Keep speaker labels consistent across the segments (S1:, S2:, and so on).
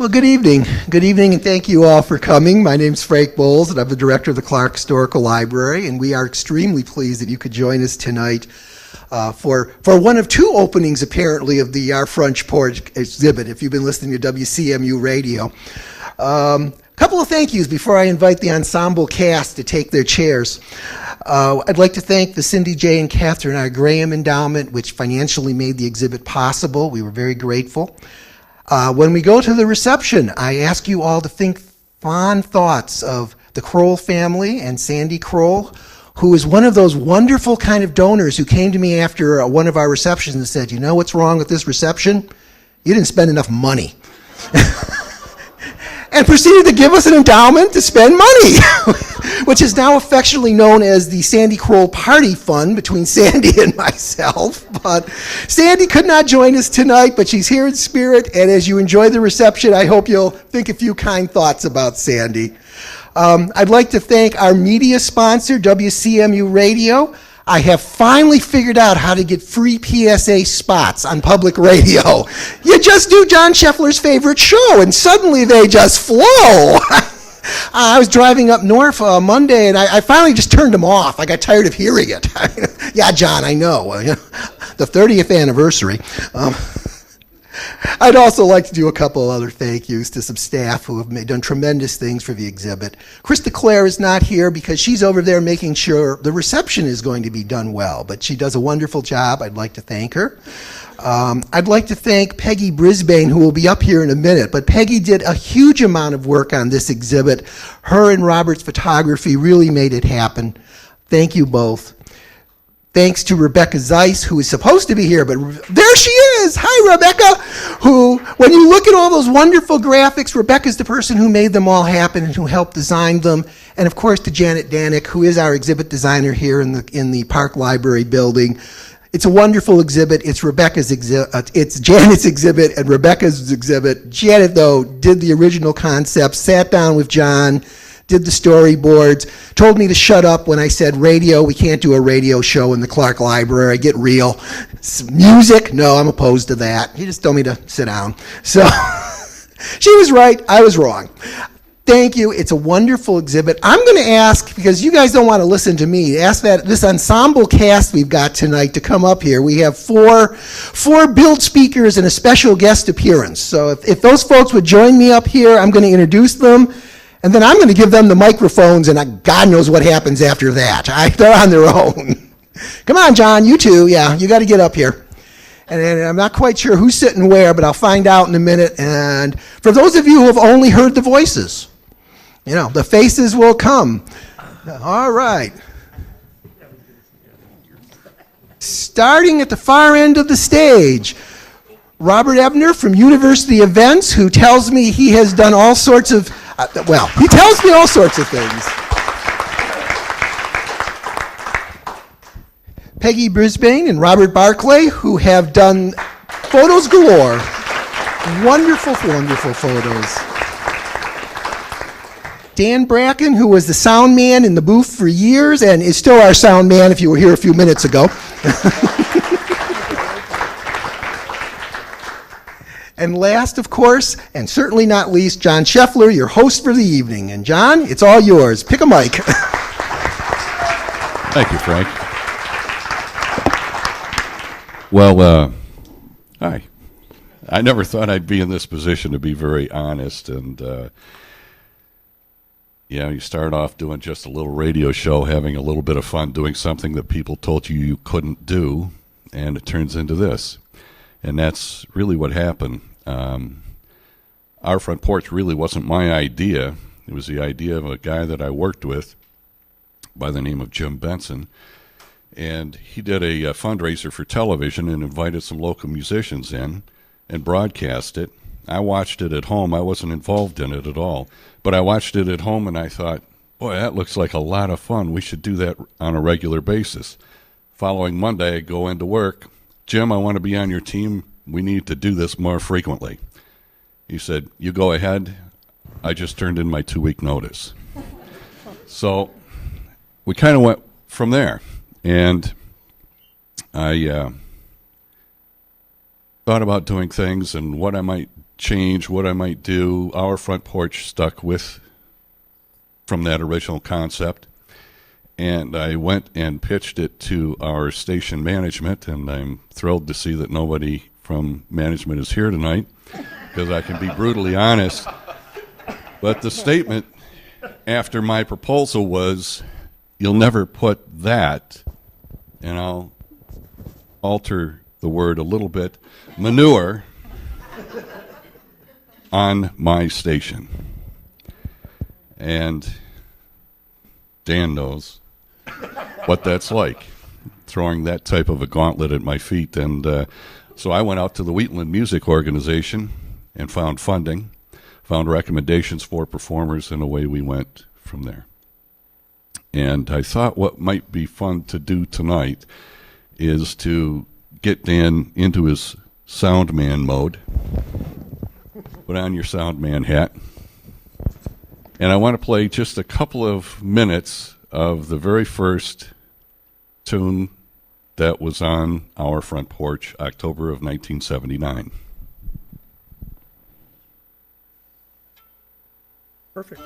S1: Well, good evening. Good evening, and thank you all for coming. My name's Frank Bowles, and I'm the director of the Clarke Historical Library, and we are extremely pleased that you could join us tonight for one of two openings, apparently, of the Our Front Porch exhibit, if you've been listening to WCMU radio. Couple of thank yous before I invite the ensemble cast to take their chairs. I'd like to thank the Cindy J. and Catherine R. Graham Endowment, which financially made the exhibit possible. We were very grateful. When we go to the reception, I ask you all to think fond thoughts of the Kroll family and Sandy Kroll, who is one of those wonderful kind of donors who came to me after one of our receptions and said, you know what's wrong with this reception? You didn't spend enough money. And proceeded to give us an endowment to spend money, which is now affectionately known as the Sandy Kroll Party Fund between Sandy and myself. But Sandy could not join us tonight, but she's here in spirit, and as you enjoy the reception, I hope you'll think a few kind thoughts about Sandy. I'd like to thank our media sponsor, WCMU Radio. I have finally figured out how to get free PSA spots on public radio. You just do John Scheffler's favorite show, and suddenly they just flow. I was driving up north Monday, and I finally just turned them off. I got tired of hearing it. Yeah, John, I know. The 30th anniversary. I'd also like to do a couple other thank yous to some staff who have done tremendous things for the exhibit. Krista Clare is not here because she's over there making sure the reception is going to be done well, but she does a wonderful job. I'd like to thank her. I'd like to thank Peggy Brisbane, who will be up here in a minute, but Peggy did a huge amount of work on this exhibit. Her and Robert's photography really made it happen. Thank you both. Thanks to Rebecca Zeiss, who is supposed to be here, but there she is. Hi, Rebecca, who, when you look at all those wonderful graphics, Rebecca's the person who made them all happen and who helped design them. And of course, to Janet Danick, who is our exhibit designer here in the Park Library building. It's a wonderful exhibit. It's Rebecca's exhibit. It's Janet's exhibit and Rebecca's exhibit. Janet, though, did the original concept, sat down with John, did the storyboards, told me to shut up when I said radio. We can't do a radio show in the Clarke Library. Get real. Music? No, I'm opposed to that. He just told me to sit down. So she was right. I was wrong. Thank you. It's a wonderful exhibit. I'm going to ask, because you guys don't want to listen to me, ask that this ensemble cast we've got tonight to come up here. We have four billed speakers and a special guest appearance. So if those folks would join me up here, I'm going to introduce them. And then I'm going to give them the microphones, and God knows what happens after that. They're on their own. Come on, John, you too. Yeah, you got to get up here. And I'm not quite sure who's sitting where, but I'll find out in a minute. And for those of you who have only heard the voices, the faces will come. All right. Starting at the far end of the stage, Robert Ebner from University Events, who tells me he has done all sorts of he tells me all sorts of things. Peggy Brisbane and Robert Barclay, who have done photos galore. Wonderful, wonderful photos. Dan Bracken, who was the sound man in the booth for years and is still our sound man if you were here a few minutes ago. And last, of course, and certainly not least, John Scheffler, your host for the evening. And John, it's all yours. Pick a mic.
S2: Thank you, Frank. Well, hi. I never thought I'd be in this position, to be very honest. And, you start off doing just a little radio show, having a little bit of fun, doing something that people told you couldn't do, and it turns into this. And that's really what happened. Our Front Porch really wasn't my idea. It was the idea of a guy that I worked with by the name of Jim Benson. And he did a fundraiser for television and invited some local musicians in and broadcast it. I watched it at home. I wasn't involved in it at all. But I watched it at home and I thought, boy, that looks like a lot of fun. We should do that on a regular basis. Following Monday, I go into work. Jim, I want to be on your team. We need to do this more frequently. He said, you go ahead. I just turned in my 2-week notice. So we kind of went from there. And I thought about doing things and what I might change, what I might do. Our Front Porch stuck with from that original concept. And I went and pitched it to our station management, and I'm thrilled to see that nobody from management is here tonight, because I can be brutally honest. But the statement after my proposal was, "You'll never put that," and I'll alter the word a little bit, manure, on my station. And Dan knows what that's like, throwing that type of a gauntlet at my feet. And so I went out to the Wheatland Music Organization and found funding, found recommendations for performers, and away we went from there. And I thought what might be fun to do tonight is to get Dan into his sound man mode. Put on your sound man hat. And I want to play just a couple of minutes of the very first tune that was on Our Front Porch, October of 1979.
S3: Perfect.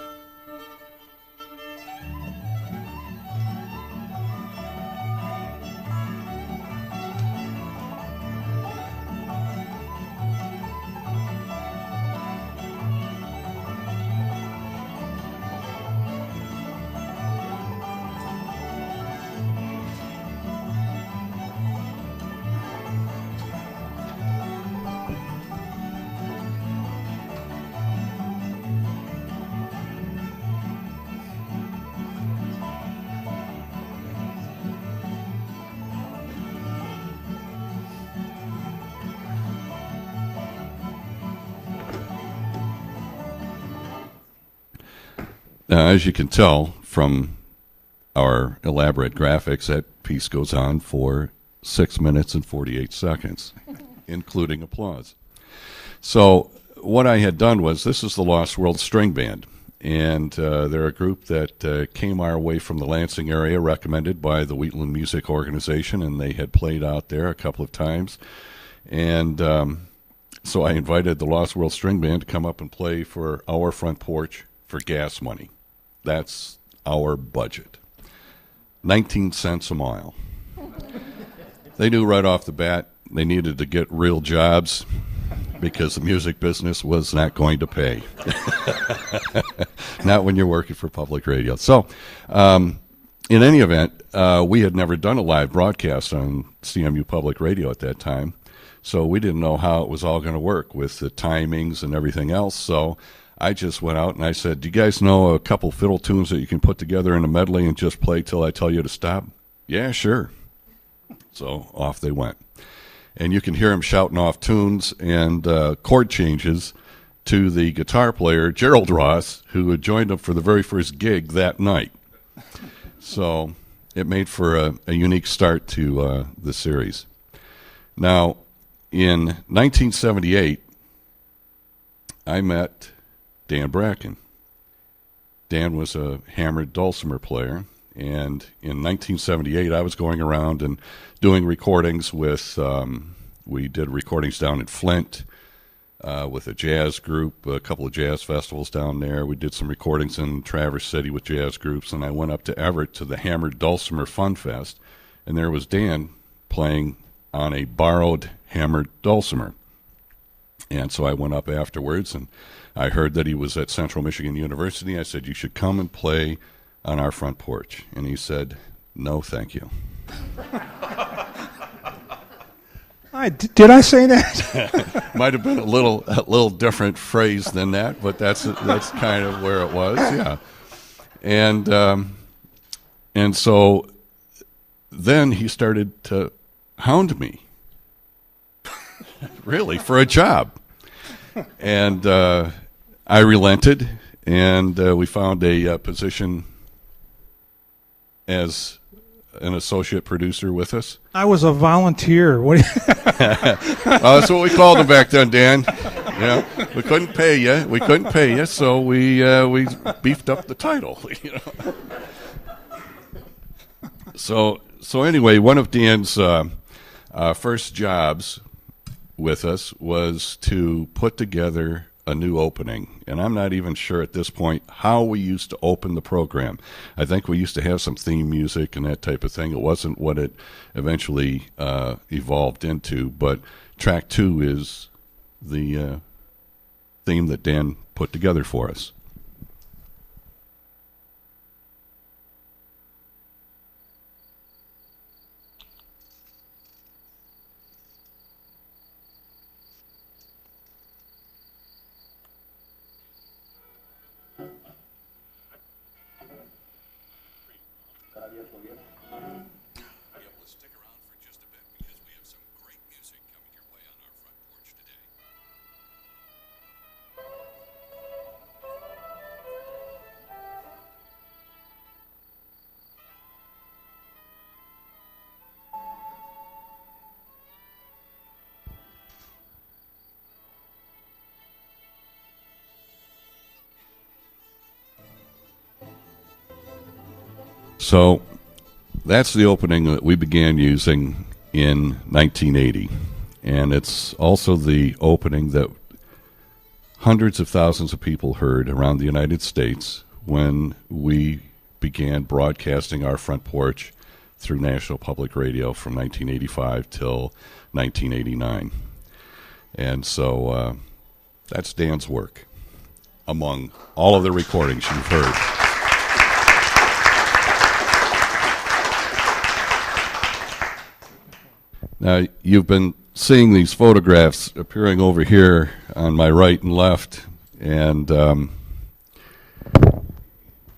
S2: As you can tell from our elaborate graphics, that piece goes on for 6 minutes and 48 seconds, including applause. So what I had done was, this is the Lost World String Band, and they're a group that came our way from the Lansing area, recommended by the Wheatland Music Organization, and they had played out there a couple of times. And so I invited the Lost World String Band to come up and play for Our Front Porch for gas money. That's our budget. 19 cents a mile. They knew right off the bat they needed to get real jobs because the music business was not going to pay. Not when you're working for public radio. So, in any event, we had never done a live broadcast on CMU Public Radio at that time, so we didn't know how it was all going to work with the timings and everything else. So I just went out and I said, "Do you guys know a couple fiddle tunes that you can put together in a medley and just play till I tell you to stop?" "Yeah, sure." So off they went. And you can hear him shouting off tunes and chord changes to the guitar player, Gerald Ross, who had joined him for the very first gig that night. So it made for a unique start to the series. Now, in 1978, I met Dan Bracken. Dan was a hammered dulcimer player, and in 1978 I was going around and doing recordings with, we did recordings down in Flint with a jazz group, a couple of jazz festivals down there. We did some recordings in Traverse City with jazz groups, and I went up to Everett to the Hammered Dulcimer Fun Fest, and there was Dan playing on a borrowed hammered dulcimer. And so I went up afterwards, and I heard that he was at Central Michigan University. I said, "You should come and play on Our Front Porch." And he said, "No, thank you."
S3: Did I say that?
S2: Might have been a little different phrase than that, but that's kind of where it was, yeah. And so then he started to hound me, really, for a job. And I relented, and we found a position as an associate producer with us.
S3: I was a volunteer. What?
S2: That's what we called him back then, Dan. Yeah, we couldn't pay you, so we beefed up the title. You know? So anyway, one of Dan's first jobs with us was to put together a new opening. And I'm not even sure at this point how we used to open the program. I think we used to have some theme music and that type of thing. It wasn't what it eventually evolved into, but track 2 is the theme that Dan put together for us.
S4: Stick around for just a bit because we have some great music coming your way on our front porch today.
S2: So that's the opening that we began using in 1980. And it's also the opening that hundreds of thousands of people heard around the United States when we began broadcasting our front porch through National Public Radio from 1985 till 1989. And so that's Dan's work among all of the recordings you've heard. Now, you've been seeing these photographs appearing over here on my right and left, and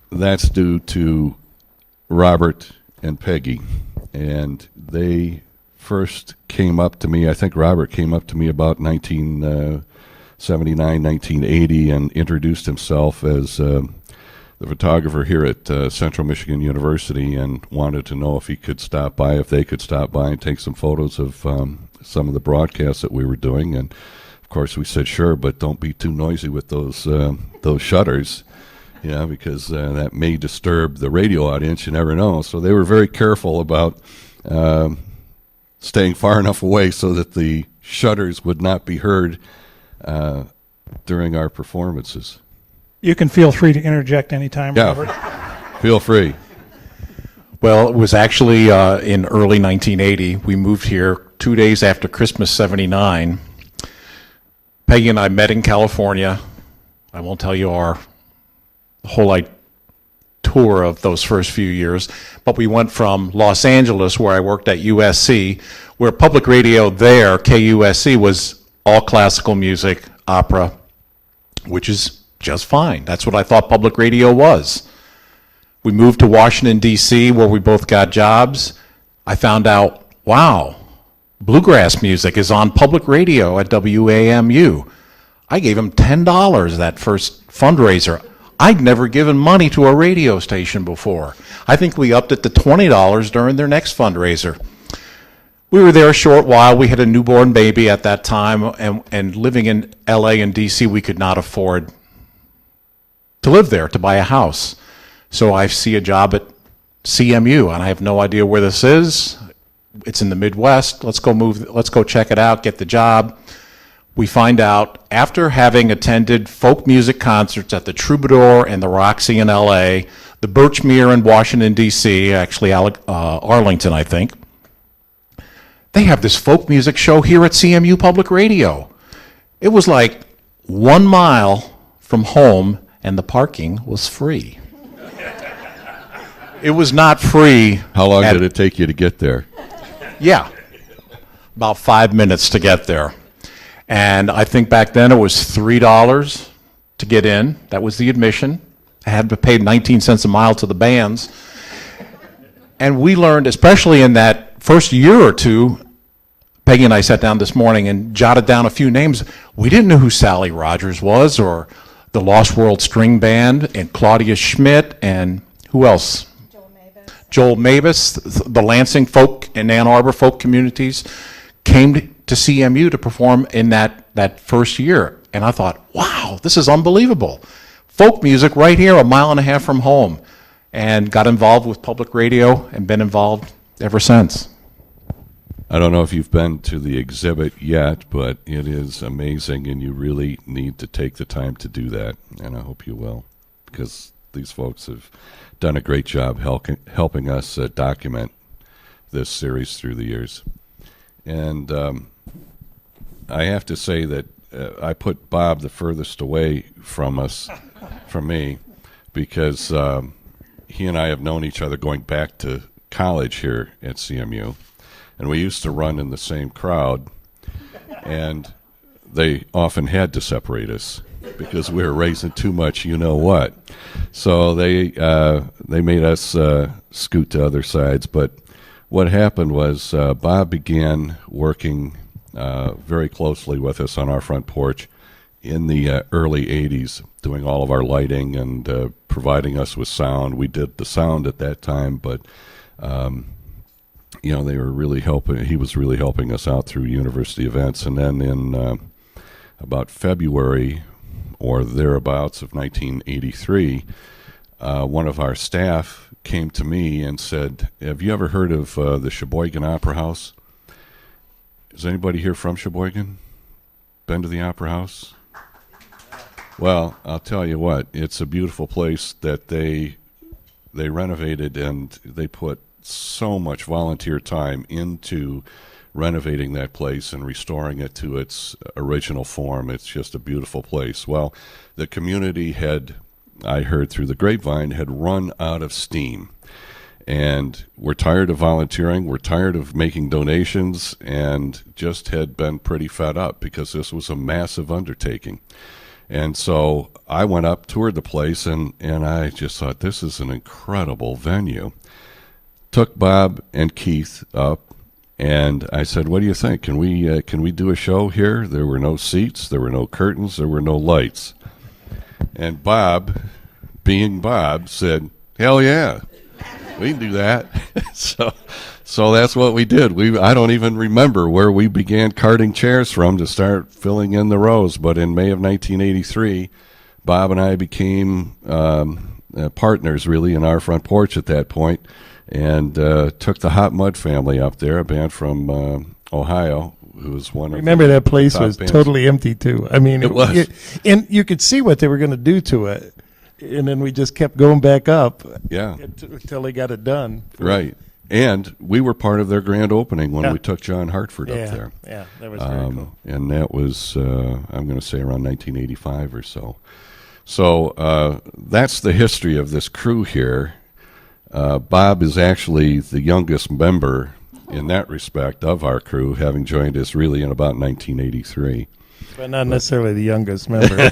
S2: that's due to Robert and Peggy. And they first came up to me, I think Robert came up to me about 1979, 1980, and introduced himself as the photographer here at Central Michigan University, and wanted to know if he could stop by, if they could stop by and take some photos of some of the broadcasts that we were doing. And of course we said sure, but don't be too noisy with those shutters, because that may disturb the radio audience. You never know. So they were very careful about staying far enough away so that the shutters would not be heard during our performances.
S3: You can feel free to interject anytime, Robert.
S2: Feel free.
S5: Well, it was actually in early 1980. We moved here 2 days after Christmas '79. Peggy and I met in California. I won't tell you our whole tour of those first few years, but we went from Los Angeles, where I worked at USC, where public radio there, KUSC, was all classical music, opera, which is just fine. That's what I thought public radio was. We moved to Washington, D.C., where we both got jobs. I found out, wow, bluegrass music is on public radio at WAMU. I gave him $10 that first fundraiser. I'd never given money to a radio station before. I think we upped it to $20 during their next fundraiser. We were there a short while. We had a newborn baby at that time, and living in L.A. and D.C., we could not afford to live there, to buy a house. So I see a job at CMU, and I have no idea where this is. It's in the Midwest. Let's go check it out, get the job. We find out, after having attended folk music concerts at the Troubadour and the Roxy in LA, the Birchmere in Washington, D.C., actually Arlington, I think, they have this folk music show here at CMU Public Radio. It was like 1 mile from home, and the parking was free. It was not free.
S2: How long did it take you to get there?
S5: Yeah, about 5 minutes to get there. And I think back then it was $3 to get in. That was the admission. I had to pay 19 cents a mile to the bands. And we learned, especially in that first year or two, Peggy and I sat down this morning and jotted down a few names. We didn't know who Sally Rogers was, or the Lost World String Band, and Claudia Schmidt, and who else? Joel Mavis. The Lansing folk and Ann Arbor folk communities came to CMU to perform in that first year. And I thought, wow, this is unbelievable. Folk music right here, 1.5 miles from home. And got involved with public radio and been involved ever since.
S2: I don't know if you've been to the exhibit yet, but it is amazing, and you really need to take the time to do that, and I hope you will, because these folks have done a great job helping us document this series through the years. And I have to say that I put Bob the furthest away from me, because he and I have known each other going back to college here at CMU, and we used to run in the same crowd, and they often had to separate us because we were raising too much you-know-what. So they made us scoot to other sides. But what happened was Bob began working very closely with us on our front porch in the early 80s, doing all of our lighting and providing us with sound. We did the sound at that time, but they were really helping. He was really helping us out through university events. And then in about February or thereabouts of 1983, one of our staff came to me and said, "Have you ever heard of the Sheboygan Opera House? Is anybody here from Sheboygan? Been to the Opera House?" Well, I'll tell you what, it's a beautiful place that they renovated, and they put so much volunteer time into renovating that place and restoring it to its original form. It's just a beautiful place. Well, the community had, I heard through the grapevine, had run out of steam. And we're tired of volunteering, we're tired of making donations, and just had been pretty fed up because this was a massive undertaking. And so I went up, toured the place, and I just thought, this is an incredible venue. Took Bob and Keith up, and I said, "What do you think? Can we do a show here?" There were no seats, there were no curtains, there were no lights. And Bob, being Bob, said, "Hell yeah, we can do that." So that's what we did. I don't even remember where we began carting chairs from to start filling in the rows, but in May of 1983, Bob and I became partners, really, in our front porch at that point, and took the Hot Mud family up there, a band from Ohio, who was one of
S6: Remember, that place
S2: top
S6: was
S2: bands.
S6: totally empty, too. I mean,
S2: It was.
S6: And you could see what they were going to do to it. And then we just kept going back up until they got it done.
S2: Right. And we were part of their grand opening when we took John Hartford up there.
S6: Yeah, that was very cool.
S2: And that was, I'm going to say, around 1985 or so. So that's the history of this crew here. Bob is actually the youngest member in that respect of our crew, having joined us really in about 1983.
S6: But not necessarily the youngest member.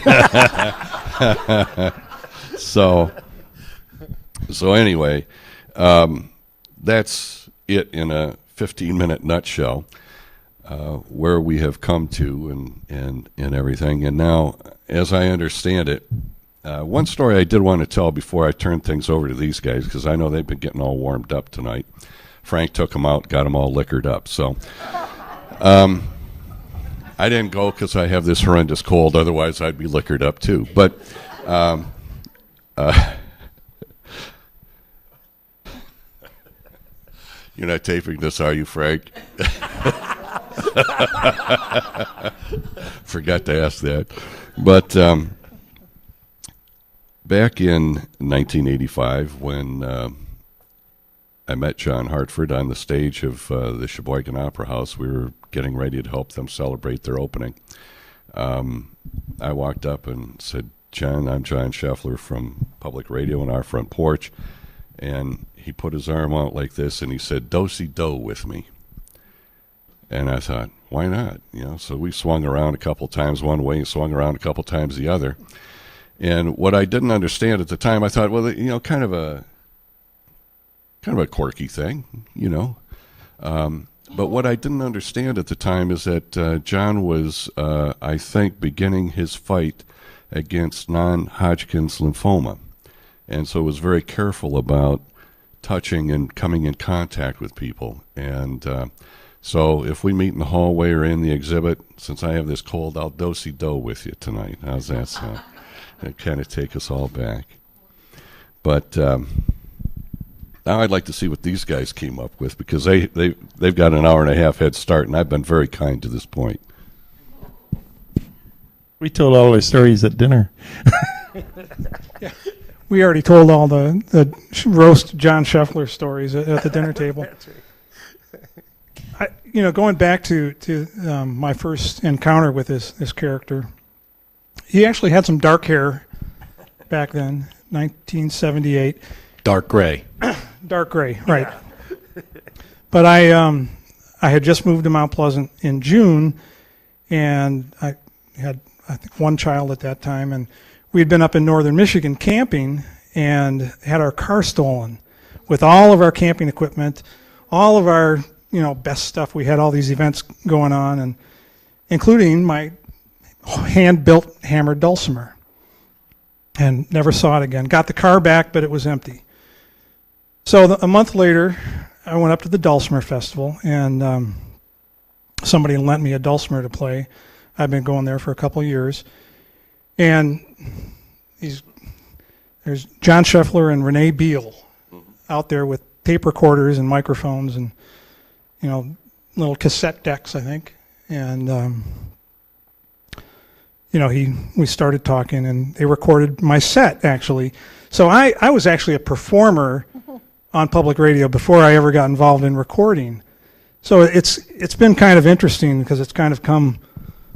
S2: So anyway, that's it in a 15-minute nutshell, where we have come to and everything. And now, as I understand it, one story I did want to tell before I turn things over to these guys, because I know they've been getting all warmed up tonight. Frank took them out, got them all liquored up. So I didn't go because I have this horrendous cold. Otherwise, I'd be liquored up too. But you're not taping this, are you, Frank? Forgot to ask that. But back in 1985, when I met John Hartford on the stage of the Sheboygan Opera House, we were getting ready to help them celebrate their opening. I walked up and said, "John, I'm John Scheffler from Public Radio on our front porch." And he put his arm out like this, and he said, "Do-si-do with me." And I thought, why not? So we swung around a couple times one way and swung around a couple times the other. And what I didn't understand at the time, I thought, well, kind of a quirky thing, But what I didn't understand at the time is that John was, I think, beginning his fight against non-Hodgkin's lymphoma. And so was very careful about touching and coming in contact with people. And so if we meet in the hallway or in the exhibit, since I have this cold, I'll do-si-do with you tonight. How's that sound? That kind of take us all back. But Now I'd like to see what these guys came up with, because they've got an hour and a half head start, and I've been very kind to this point.
S6: We told all our stories at dinner.
S3: Yeah. We already told all the roast John Scheffler stories at the dinner table.
S6: That's right.
S3: Going back to my first encounter with this character, he actually had some dark hair back then, 1978.
S5: Dark gray.
S3: Dark gray, right. But I had just moved to Mount Pleasant in June, and I had, I think, one child at that time, and we had been up in northern Michigan camping and had our car stolen with all of our camping equipment, all of our best stuff. We had all these events going on, and including my hand-built hammered dulcimer, and never saw it again. Got the car back, but it was empty. So a month later, I went up to the Dulcimer Festival, and somebody lent me a dulcimer to play. I've been going there for a couple of years. And there's John Scheffler and Renee Beal out there with tape recorders and microphones and, little cassette decks, I think. And, we started talking, and they recorded my set, actually. So I was actually a performer on public radio before I ever got involved in recording. So it's been kind of interesting because it's kind of come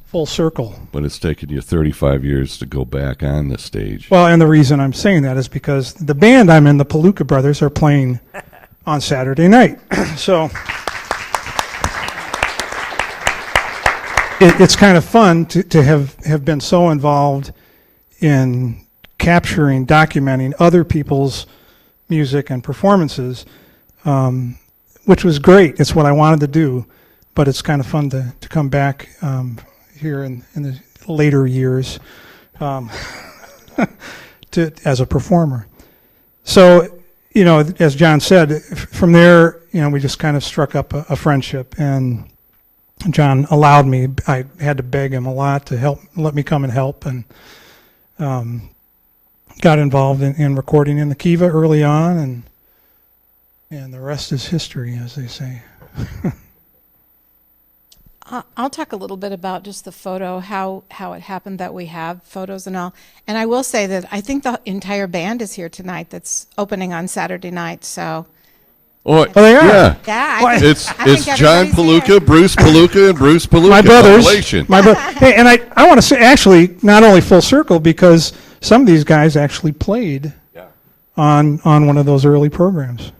S3: full circle.
S2: But it's taken you 35 years to go back on the stage.
S3: Well, and the reason I'm saying that is because the band I'm in, the Palooka Brothers, are playing on Saturday night. So it's kind of fun to have been so involved in capturing, documenting other people's music and performances, which was great. It's what I wanted to do, but it's kind of fun to come back here in the later years as a performer. So, as John said, from there, we just kind of struck up a friendship, and John allowed me. I had to beg him a lot to let me come and help, and got involved in recording in the Kiva early on, and the rest is history, as they say.
S7: I'll talk a little bit about just the photo, how it happened that we have photos and all. And I will say that I think the entire band is here tonight that's opening on Saturday night, so.
S2: Oh,
S3: they are?
S2: Yeah.
S7: Yeah,
S3: Why?
S7: think
S2: It's John
S7: everybody's
S2: Palooka,
S7: here.
S2: Bruce Palooka, and Bruce Palooka.
S3: My brothers.
S2: Relation.
S3: Hey, and I want to say, actually, not only full circle, because some of these guys actually played on one of those early programs.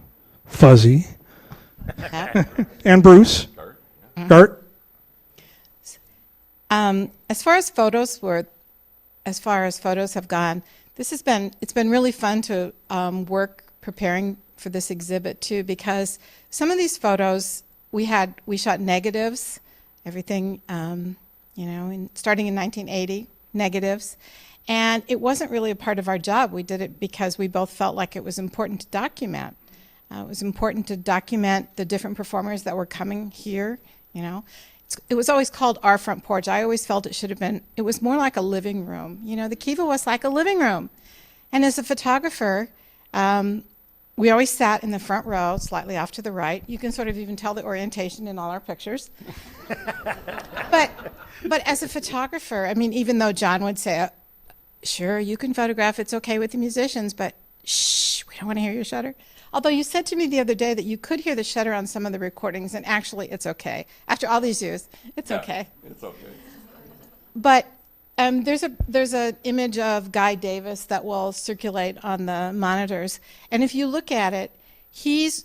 S3: Fuzzy.
S7: Yeah.
S3: And Bruce. Gart.
S7: As far as photos have gone, it's been really fun to work preparing for this exhibit too, because some of these photos we shot negatives, everything, starting in 1980, negatives, and it wasn't really a part of our job. We did it because we both felt like it was important to document. It was important to document the different performers that were coming here, It was always called Our Front Porch. I always felt it was more like a living room. The Kiva was like a living room. And as a photographer, we always sat in the front row, slightly off to the right. You can sort of even tell the orientation in all our pictures. But as a photographer, even though John would say, sure, you can photograph, it's okay with the musicians, but shh, we don't want to hear your shutter. Although you said to me the other day that you could hear the shutter on some of the recordings, and actually it's okay. After all these years, it's okay.
S2: It's okay.
S7: But there's an image of Guy Davis that will circulate on the monitors, and if you look at it, he's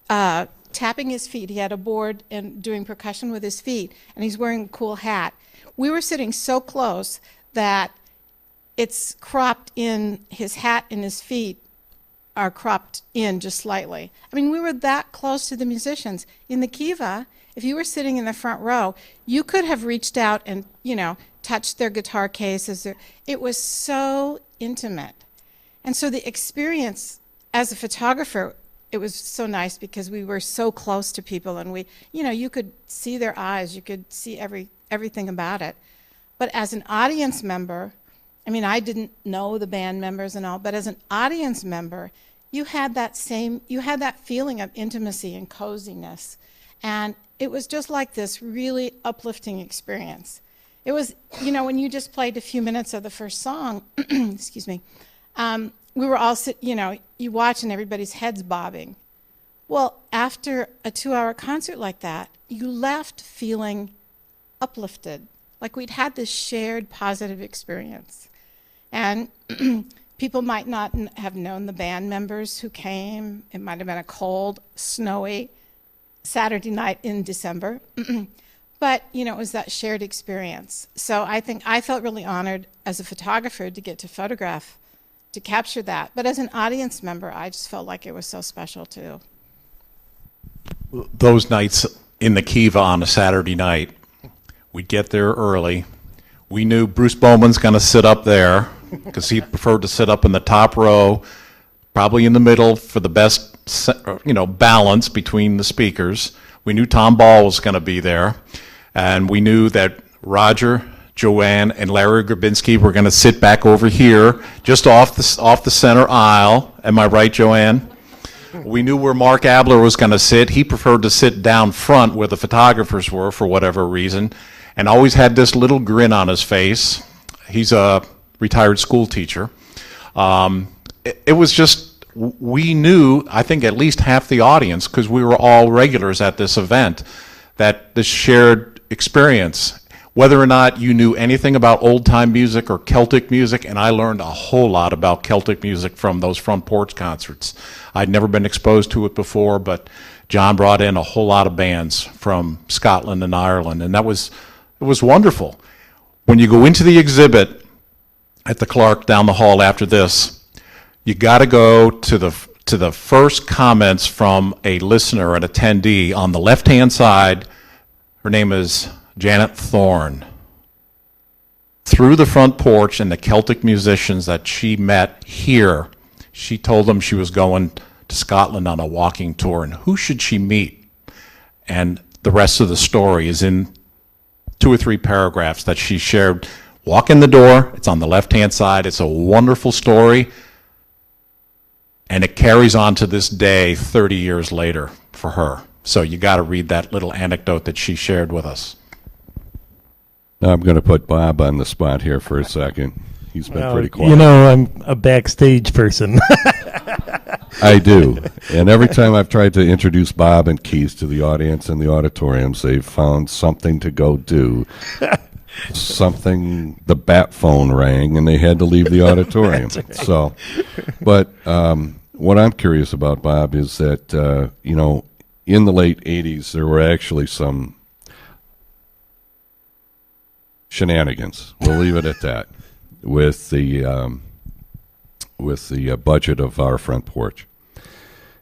S7: tapping his feet. He had a board and doing percussion with his feet, and he's wearing a cool hat. We were sitting so close that it's cropped in. His hat and his feet are cropped in just slightly. We were that close to the musicians. In the Kiva, if you were sitting in the front row, you could have reached out and, touched their guitar cases. It was so intimate. And so the experience as a photographer, it was so nice because we were so close to people, and you could see their eyes, you could see everything about it. But as an audience member, I didn't know the band members and all, but as an audience member, you had that feeling of intimacy and coziness. And it was just like this really uplifting experience. It was, when you just played a few minutes of the first song, excuse me, we were all you watch and everybody's heads bobbing. Well, after a 2-hour concert like that, you left feeling uplifted, like we'd had this shared positive experience. And people might not have known the band members who came. It might have been a cold, snowy Saturday night in December. But, it was that shared experience. So I think I felt really honored as a photographer to get to capture that. But as an audience member, I just felt like it was so special too.
S5: Those nights in the Kiva on a Saturday night, we'd get there early. We knew Bruce Bowman's going to sit up there because he preferred to sit up in the top row, probably in the middle for the best, balance between the speakers. We knew Tom Ball was going to be there, and we knew that Roger, Joanne, and Larry Grabinski were going to sit back over here, just off the center aisle. Am I right, Joanne? We knew where Mark Abler was going to sit. He preferred to sit down front where the photographers were for whatever reason, and always had this little grin on his face. He's a retired school teacher. It was just, we knew, I think at least half the audience, because we were all regulars at this event, that this shared experience, whether or not you knew anything about old-time music or Celtic music, and I learned a whole lot about Celtic music from those Front Porch concerts. I'd never been exposed to it before, but John brought in a whole lot of bands from Scotland and Ireland, and it was wonderful. When you go into the exhibit at the Clarke down the hall after this, you got to go to the first comments from a listener, an attendee on the left-hand side. Her name is Janet Thorne. Through the Front Porch and the Celtic musicians that she met here, she told them she was going to Scotland on a walking tour, and who should she meet? And the rest of the story is in 2 or 3 paragraphs that she shared. Walk in the door, it's on the left-hand side, it's a wonderful story, and it carries on to this day 30 years later for her. So you got to read that little anecdote that she shared with us.
S2: Now I'm going to put Bob on the spot here for a second. He's been pretty quiet.
S6: I'm a backstage person.
S2: I do. And every time I've tried to introduce Bob and Keith to the audience in the auditoriums, they've found something to go do. The bat phone rang and they had to leave the auditorium. Right. So, but what I'm curious about, Bob, is that, in the late 80s, there were actually some shenanigans. We'll leave it at that with the budget of our Front Porch.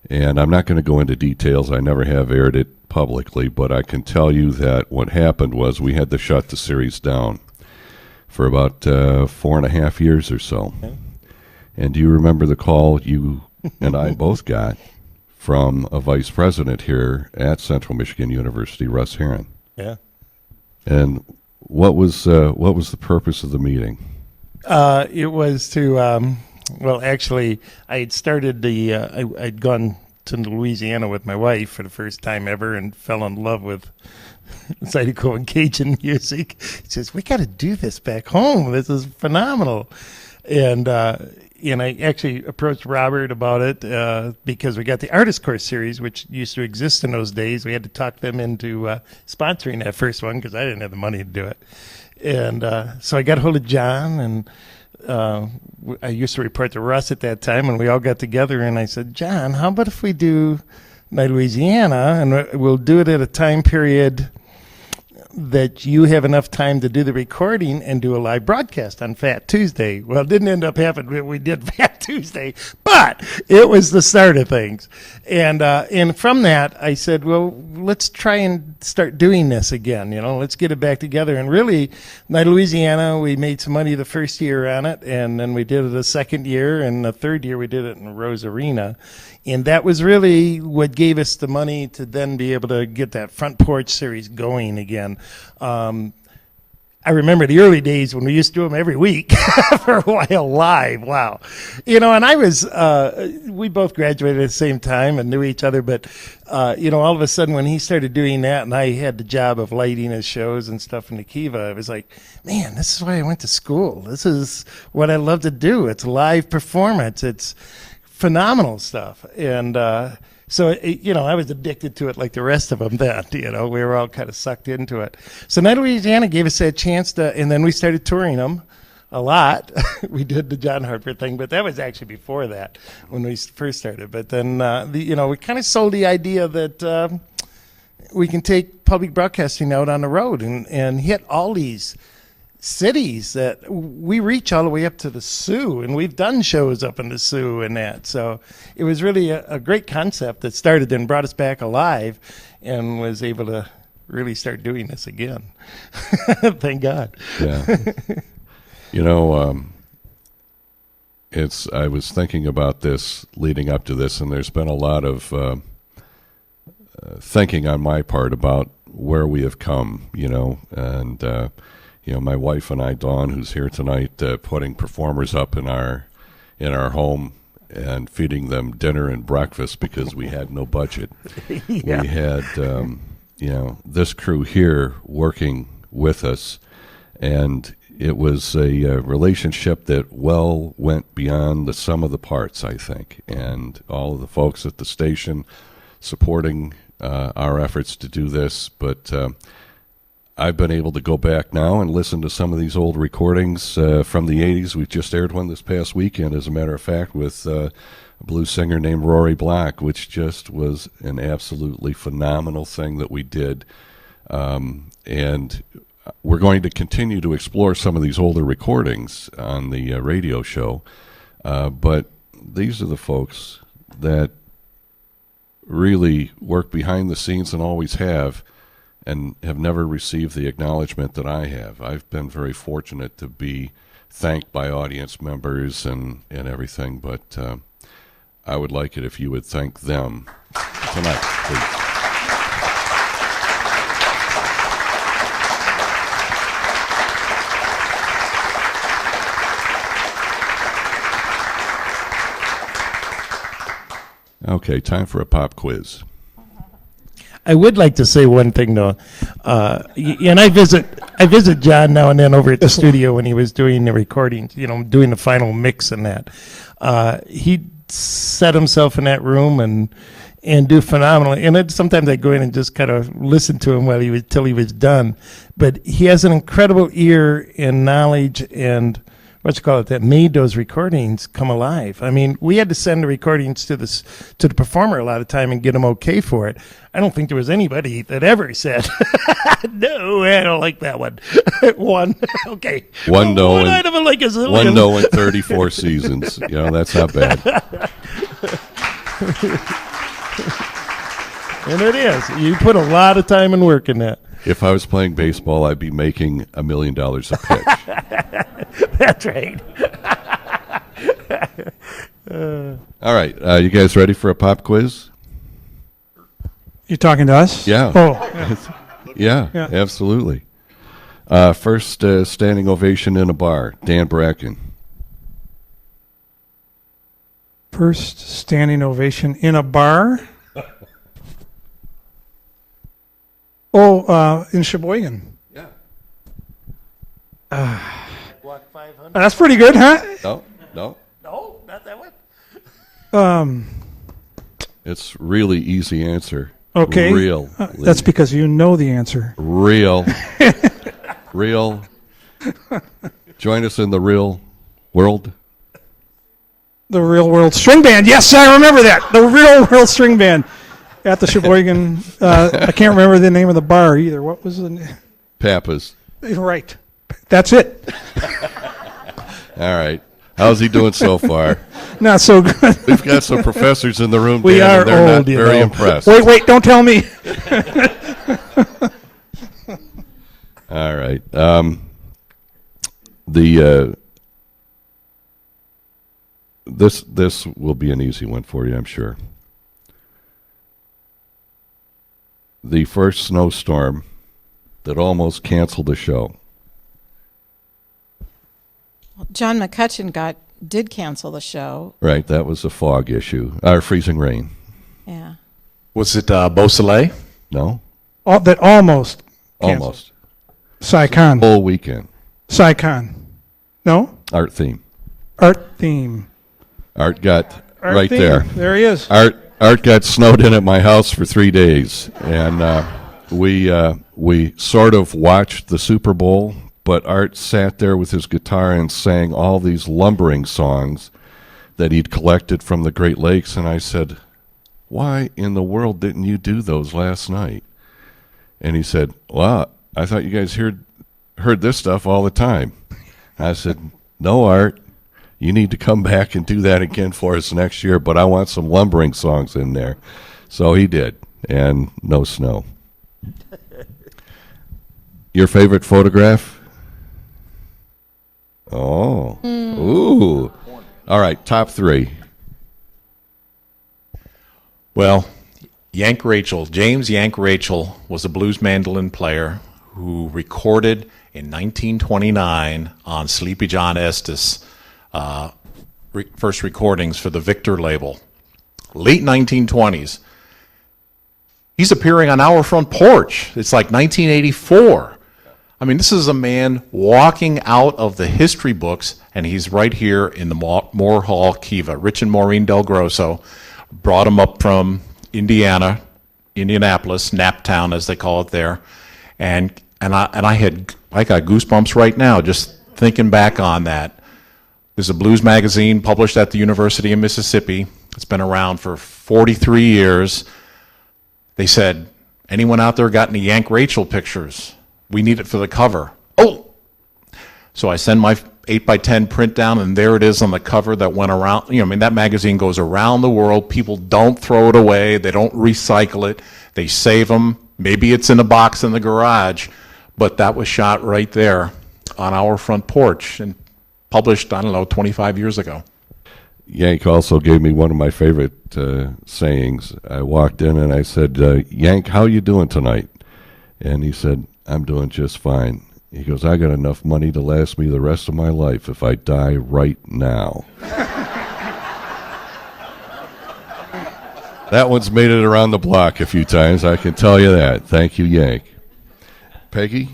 S2: And I'm not going to go into details. I never have aired it publicly, but I can tell you that what happened was we had to shut the series down for about 4.5 years or so. Okay. And do you remember the call you and I both got from a vice president here at Central Michigan University, Russ Herron?
S6: Yeah.
S2: And what was the purpose of the meeting?
S6: It was to, actually, I had started I'd gone to Louisiana with my wife for the first time ever and fell in love with Zydeco and Cajun music. He says, we got to do this back home. This is phenomenal. And I actually approached Robert about it because we got the Artist Course series, which used to exist in those days. We had to talk them into sponsoring that first one because I didn't have the money to do it. And so I got a hold of John, and I used to report to Russ at that time, and we all got together, and I said, John, how about if we do My Louisiana, and we'll do it at a time period that you have enough time to do the recording and do a live broadcast on Fat Tuesday. Well, it didn't end up happening. We did Fat Tuesday, but it was the start of things. And from that, I said, well, let's try and start doing this again. Let's get it back together. And really, Night Louisiana, we made some money the first year on it, and then we did it the second year, and the third year we did it in Rose Arena. And that was really what gave us the money to then be able to get that Front Porch series going again. I remember the early days when we used to do them every week for a while live. Wow. And I was, we both graduated at the same time and knew each other, but, all of a sudden when he started doing that and I had the job of lighting his shows and stuff in the Kiva, I was like, man, this is why I went to school. This is what I love to do. It's live performance. It's phenomenal stuff. And, so, I was addicted to it like the rest of them then, we were all kind of sucked into it. So Night of Louisiana gave us that chance and then we started touring them a lot. We did the John Hartford thing, but that was actually before that when we first started. But then, we kind of sold the idea that we can take public broadcasting out on the road and hit all these cities that we reach all the way up to the Sioux, and we've done shows up in the Sioux and that. So it was really a great concept that started and brought us back alive and was able to really start doing this again. Thank God.
S2: Yeah. I was thinking about this leading up to this, and there's been a lot of thinking on my part about where we have come, and my wife and I, Dawn, who's here tonight, putting performers up in our home and feeding them dinner and breakfast because we had no budget.
S6: Yeah.
S2: We had, this crew here working with us, and it was a relationship that went beyond the sum of the parts, I think, and all of the folks at the station supporting our efforts to do this, but I've been able to go back now and listen to some of these old recordings from the 80s. We just aired one this past weekend, as a matter of fact, with a blues singer named Rory Black, which just was an absolutely phenomenal thing that we did. And we're going to continue to explore some of these older recordings on the radio show. But these are the folks that really work behind the scenes and always have, and have never received the acknowledgement that I have. I've been very fortunate to be thanked by audience members and everything, but I would like it if you would thank them tonight, please. Okay, time for a pop quiz.
S6: I would like to say one thing though, and I visit John now and then over at the studio when he was doing the recordings, doing the final mix and that. He'd set himself in that room and do phenomenally. And then sometimes I go in and just kind of listen to him till he was done. But he has an incredible ear and knowledge and that made those recordings come alive. I mean, we had to send the recordings to the performer a lot of time and get them okay for it. I don't think there was anybody that ever said, no, I don't like that one. One, okay.
S2: One no,
S6: one I don't like a zillion.
S2: One no in 34 seasons. That's not bad.
S6: And it is. You put a lot of time and work in that.
S2: If I was playing baseball, I'd be making $1 million a pitch.
S6: That's right.
S2: All right. You guys ready for a pop quiz?
S3: You talking to us?
S2: Yeah.
S3: Oh,
S2: yeah,
S3: Yeah.
S2: absolutely. First standing ovation in a bar, Dan Bracken.
S3: first standing ovation in a bar. In Sheboygan.
S2: Yeah.
S6: Block 500.
S3: That's pretty good, huh?
S2: No.
S6: No, not that one.
S2: It's really easy answer.
S3: Okay.
S2: Real.
S3: That's because you know the answer.
S2: Real. Real. Join us in the real world.
S3: The Real World String Band. Yes, I remember that. The Real World String Band at the Sheboygan. I can't remember the name of the bar either. What was the name?
S2: Pappas.
S3: Right. That's it.
S2: All right. How's he doing so far?
S3: Not so good.
S2: We've got some professors in the room.
S3: We
S2: Dan,
S3: are
S2: and they're
S3: old,
S2: not
S3: you
S2: very
S3: know.
S2: impressed.
S3: Wait, don't tell me.
S2: All right. This will be an easy one for you, I'm sure. The first snowstorm that almost canceled the show.
S7: John McCutcheon did cancel the show.
S2: Right, that was a fog issue. Or freezing rain.
S7: Yeah.
S5: Was it Beausoleil?
S2: No?
S3: That almost canceled.
S2: Almost.
S3: Psycon.
S2: Whole weekend.
S3: Psycon. No?
S2: Art theme.
S3: Art theme.
S2: Art got
S3: Art
S2: right
S3: theme.
S2: there.
S3: There he is.
S2: Art got snowed in at my house for 3 days, and we sort of watched the Super Bowl, but Art sat there with his guitar and sang all these lumbering songs that he'd collected from the Great Lakes, and I said, "Why in the world didn't you do those last night?" And he said, "Well, I thought you guys heard this stuff all the time." I said, "No, Art. You need to come back and do that again for us next year, but I want some lumbering songs in there." So he did, and no snow. Your favorite photograph? Oh. Ooh. All right, top 3.
S5: Well, James Yank Rachel was a blues mandolin player who recorded in 1929 on Sleepy John Estes first recordings for the Victor label. Late 1920s. He's appearing on Our Front Porch. It's like 1984. I mean, this is a man walking out of the history books, and he's right here in the Moore Hall Kiva. Rich and Maureen Del Grosso brought him up from Indianapolis, Naptown as they call it there, and I got goosebumps right now just thinking back on that. There's a blues magazine published at the University of Mississippi. It's been around for 43 years. They said, "Anyone out there got any Yank Rachel pictures? We need it for the cover." Oh! So I send my 8x10 print down, and there it is on the cover that went around. That magazine goes around the world. People don't throw it away. They don't recycle it. They save them. Maybe it's in a box in the garage, but that was shot right there on Our Front Porch and published, 25 years ago.
S2: Yank also gave me one of my favorite sayings. I walked in and I said, "Yank, how you doing tonight?" And he said, "I'm doing just fine." He goes, "I got enough money to last me the rest of my life if I die right now." That one's made it around the block a few times, I can tell you that. Thank you, Yank. Peggy?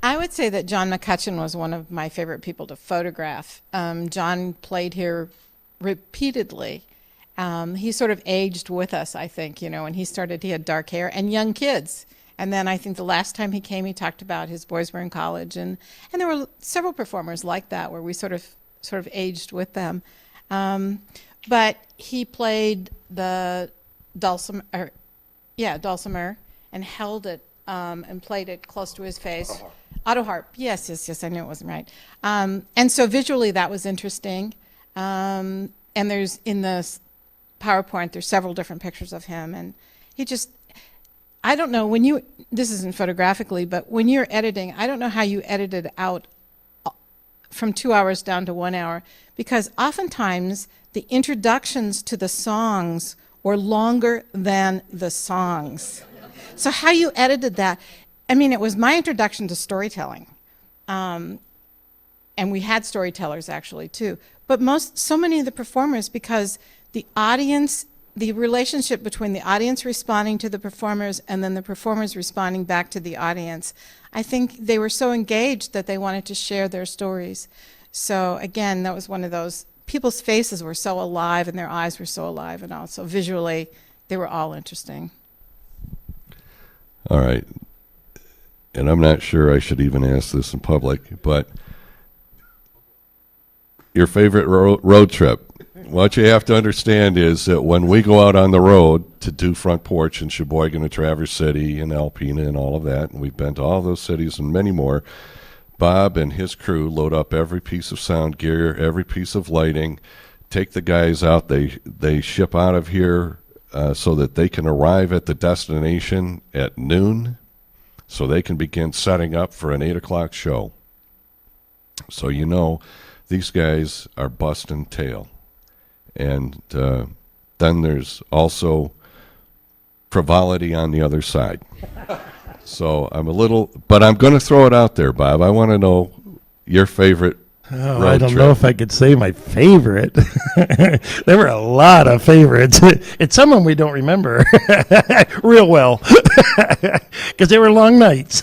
S7: I would say that John McCutcheon was one of my favorite people to photograph. John played here repeatedly. He sort of aged with us, I think. When he started, he had dark hair and young kids. And then I think the last time he came, he talked about his boys were in college. And there were several performers like that where we sort of aged with them. But he played the dulcimer, and held it and played it close to his face. Auto harp. Yes, I knew it wasn't right. And so visually that was interesting. And there's, in the PowerPoint, there's several different pictures of him. And he just, I don't know, this isn't photographically, but when you're editing, I don't know how you edited out from 2 hours down to 1 hour, because oftentimes the introductions to the songs were longer than the songs. So how you edited that, it was my introduction to storytelling. And we had storytellers actually too. But so many of the performers, because the audience, the relationship between the audience responding to the performers and then the performers responding back to the audience, I think they were so engaged that they wanted to share their stories. So again, that was one of those, people's faces were so alive and their eyes were so alive, and also visually they were all interesting.
S2: All right. And I'm not sure I should even ask this in public, but your favorite road trip. What you have to understand is that when we go out on the road to do Front Porch in Sheboygan and Traverse City and Alpena and all of that, and we've been to all those cities and many more, Bob and his crew load up every piece of sound gear, every piece of lighting, take the guys out. They ship out of here so that they can arrive at the destination at noon, so they can begin setting up for an 8 o'clock show. So these guys are busting tail. And then there's also frivolity on the other side. So but I'm going to throw it out there, Bob. I want to know your favorite
S6: Oh,
S2: road
S6: I don't
S2: trip?
S6: know if I could say my favorite. There were a lot of favorites. It's some of them we don't remember real well because they were long nights.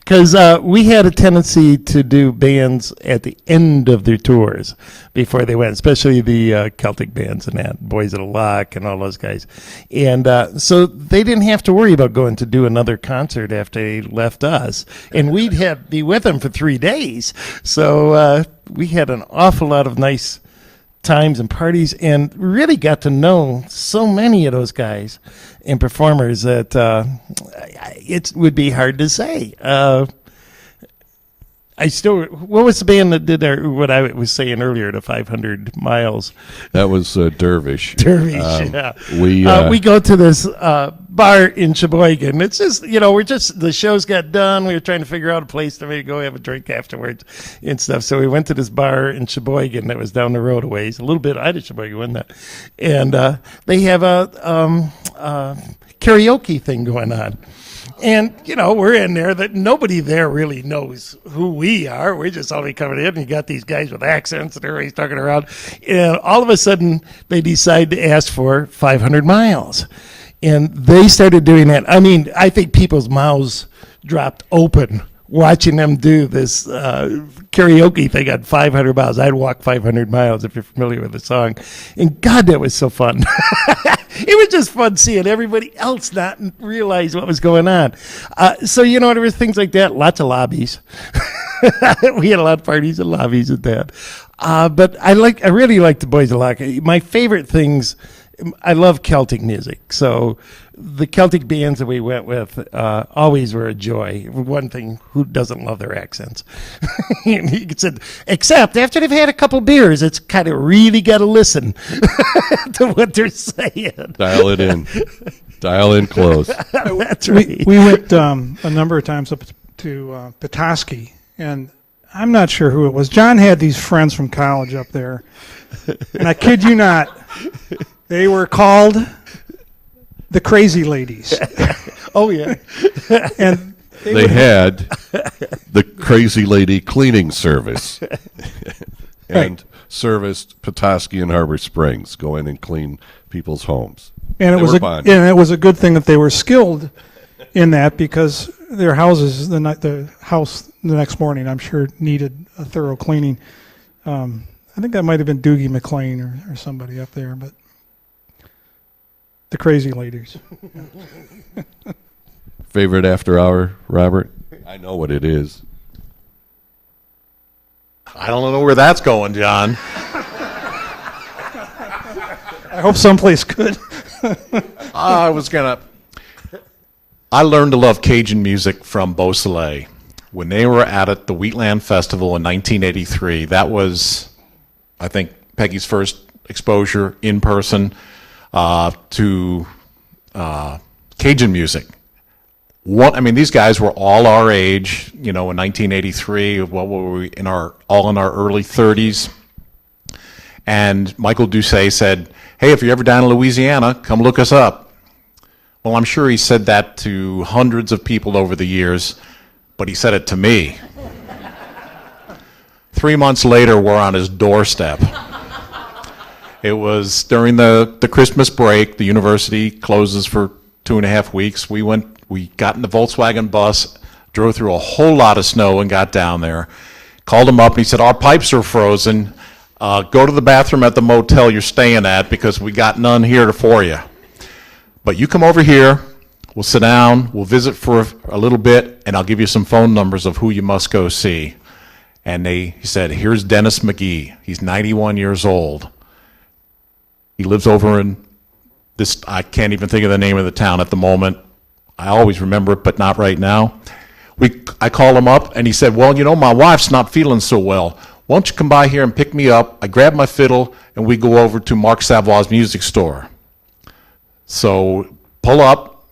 S6: Because we had a tendency to do bands at the end of their tours before they went, especially the Celtic bands and that, Boys of the Loch and all those guys. And so they didn't have to worry about going to do another concert after they left us. And we'd be with them for 3 days. So we had an awful lot of nice times and parties and really got to know so many of those guys and performers that it would be hard to say. What was the band that did what I was saying earlier, the 500 miles?
S2: That was Dervish.
S6: Dervish, yeah. We go to this bar in Sheboygan. It's just, the shows got done. We were trying to figure out a place to maybe go have a drink afterwards and stuff. So we went to this bar in Sheboygan that was down the road a ways, a little bit out of Sheboygan, wasn't that? And they have a karaoke thing going on. And, we're in there that nobody there really knows who we are. We're just all coming in, and you got these guys with accents and everybody's talking around. And all of a sudden, they decide to ask for 500 miles. And they started doing that. I mean, I think people's mouths dropped open watching them do this karaoke thing on 500 miles. I'd walk 500 miles if you're familiar with the song. And God, that was so fun. It was just fun seeing everybody else not realize what was going on. So, there were things like that, lots of lobbies. We had a lot of parties and lobbies at that. But I really like the Boys of Loch. My favorite things, I love Celtic music. So the Celtic bands that we went with always were a joy. One thing, who doesn't love their accents? He said, except after they've had a couple beers, it's kind of really got to listen to what they're saying.
S2: Dial it in. Dial in close.
S6: That's right.
S3: We went a number of times up to Petoskey, and I'm not sure who it was. John had these friends from college up there, and I kid you not, they were called the Crazy Ladies.
S6: Oh, yeah.
S3: And
S2: They had the Crazy Lady cleaning service and serviced Petoskey and Harbor Springs, go in and clean people's homes.
S3: And
S2: They
S3: it was
S2: were
S3: a
S2: fun.
S3: and it was a good thing that they were skilled in that, because their houses the house the next morning, I'm sure, needed a thorough cleaning. I think that might have been Doogie McLean or somebody up there, but the Crazy Ladies.
S2: Favorite after hour, Robert? I know what it is.
S5: I don't know where that's going, John.
S3: I hope someplace good.
S5: I learned to love Cajun music from Beausoleil. When they were at the Wheatland Festival in 1983, that was, I think, Peggy's first exposure in person to Cajun music. These guys were all our age, in 1983. What were we all in our early 30s? And Michael Doucet said, "Hey, if you're ever down in Louisiana, come look us up." Well, I'm sure he said that to hundreds of people over the years, but he said it to me. 3 months later, we're on his doorstep. It was during the Christmas break. The university closes for 2.5 weeks. We got in the Volkswagen bus, drove through a whole lot of snow and got down there. Called him up and he said, "Our pipes are frozen. Go to the bathroom at the motel you're staying at, because we got none here for you. But you come over here, we'll sit down, we'll visit for a little bit, and I'll give you some phone numbers of who you must go see." And he said, "Here's Dennis McGee. He's 91 years old. He lives over in this," I can't even think of the name of the town at the moment. I always remember it, but not right now. I called him up, and he said, "Well, my wife's not feeling so well. Why don't you come by here and pick me up?" I grab my fiddle, and we go over to Mark Savoy's music store. So pull up.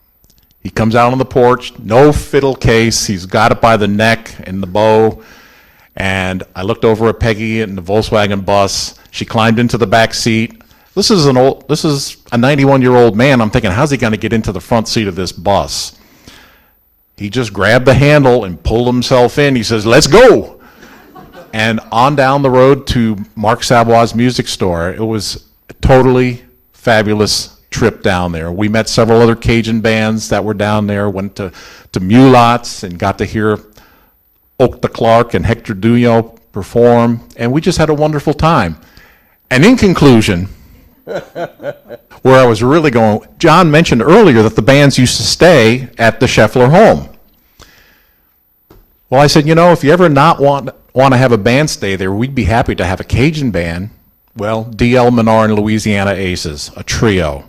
S5: He comes out on the porch, no fiddle case. He's got it by the neck and the bow. And I looked over at Peggy in the Volkswagen bus. She climbed into the back seat. This is a 91-year-old man. I'm thinking, how's he going to get into the front seat of this bus? He just grabbed the handle and pulled himself in. He says, "Let's go." and on down the road to Mark Savoy's music store. It was a totally fabulous trip down there. We met several other Cajun bands that were down there, went to Mulots and got to hear the Clarke and Hector Duño perform, and we just had a wonderful time. And in conclusion, where I was really going, John mentioned earlier that the bands used to stay at the Scheffler home. Well, I said, if you ever not want to have a band stay there, we'd be happy to have a Cajun band. Well, D.L. Menard and Louisiana Aces, a trio.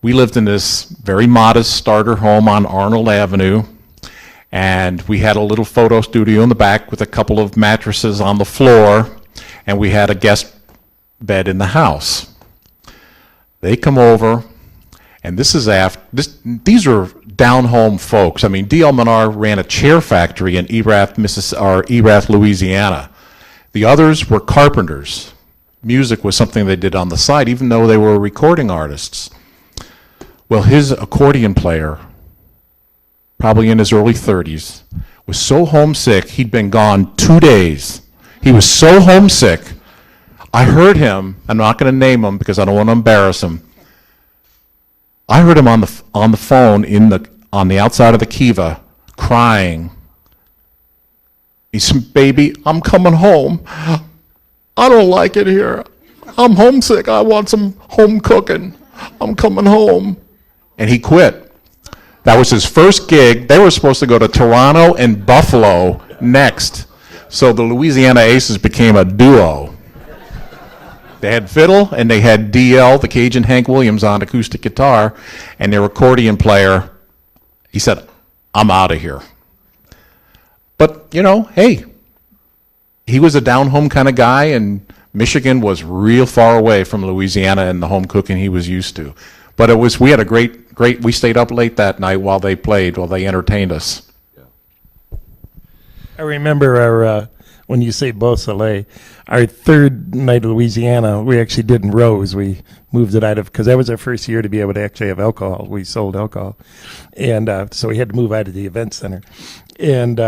S5: We lived in this very modest starter home on Arnold Avenue, and we had a little photo studio in the back with a couple of mattresses on the floor, and we had a guest bed in the house. They come over, and these are down-home folks. I mean, D.L. Menard ran a chair factory in Erath, Louisiana. The others were carpenters. Music was something they did on the side, even though they were recording artists. Well, his accordion player, probably in his early 30s, was so homesick, he'd been gone 2 days. He was so homesick, I heard him, I'm not going to name him because I don't want to embarrass him. I heard him on the phone on the outside of the Kiva crying. He said, "Baby, I'm coming home. I don't like it here. I'm homesick. I want some home cooking. I'm coming home." And he quit. That was his first gig. They were supposed to go to Toronto and Buffalo next. So the Louisiana Aces became a duo. They had fiddle, and they had D.L., the Cajun Hank Williams, on acoustic guitar, and their accordion player, he said, "I'm out of here." But, hey, he was a down-home kind of guy, and Michigan was real far away from Louisiana and the home cooking he was used to. But we had a great, we stayed up late that night while they entertained us.
S6: I remember our, when you say Beau Soleil, our third night of Louisiana, we actually did in Rose. We moved it out of, because that was our first year to be able to actually have alcohol. We sold alcohol. And so we had to move out of the event center. And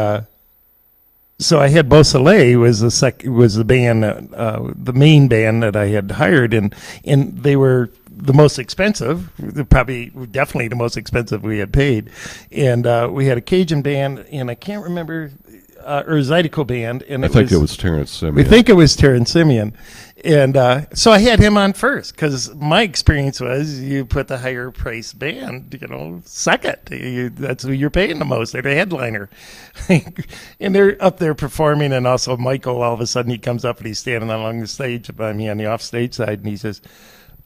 S6: so I had Beau Soleil was the band, the main band that I had hired, and they were the most expensive, definitely the most expensive we had paid. And we had a Cajun band, and I can't remember, or a Zydeco band. And
S2: I think it was Terrence Simeon.
S6: We think it was Terrence Simeon. And so I had him on first, because my experience was you put the higher price band, second. That's who you're paying the most. They're the headliner. And they're up there performing, and also Michael, all of a sudden he comes up and he's standing along the stage by me on the offstage side, and he says,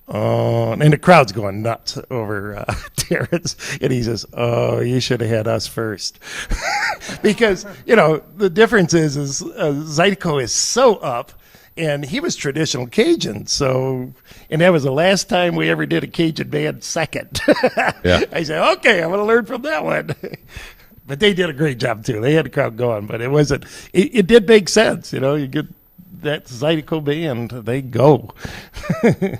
S6: "Oh," and the crowd's going nuts over Terrence, and he says, "Oh, you should have had us first." Because, the difference is Zydeco is so up, and he was traditional Cajun, and that was the last time we ever did a Cajun band second.
S2: Yeah.
S6: I said, okay, I'm going to learn from that one. But they did a great job, too. They had the crowd going, but it did make sense, you get that Zydeco band, they go.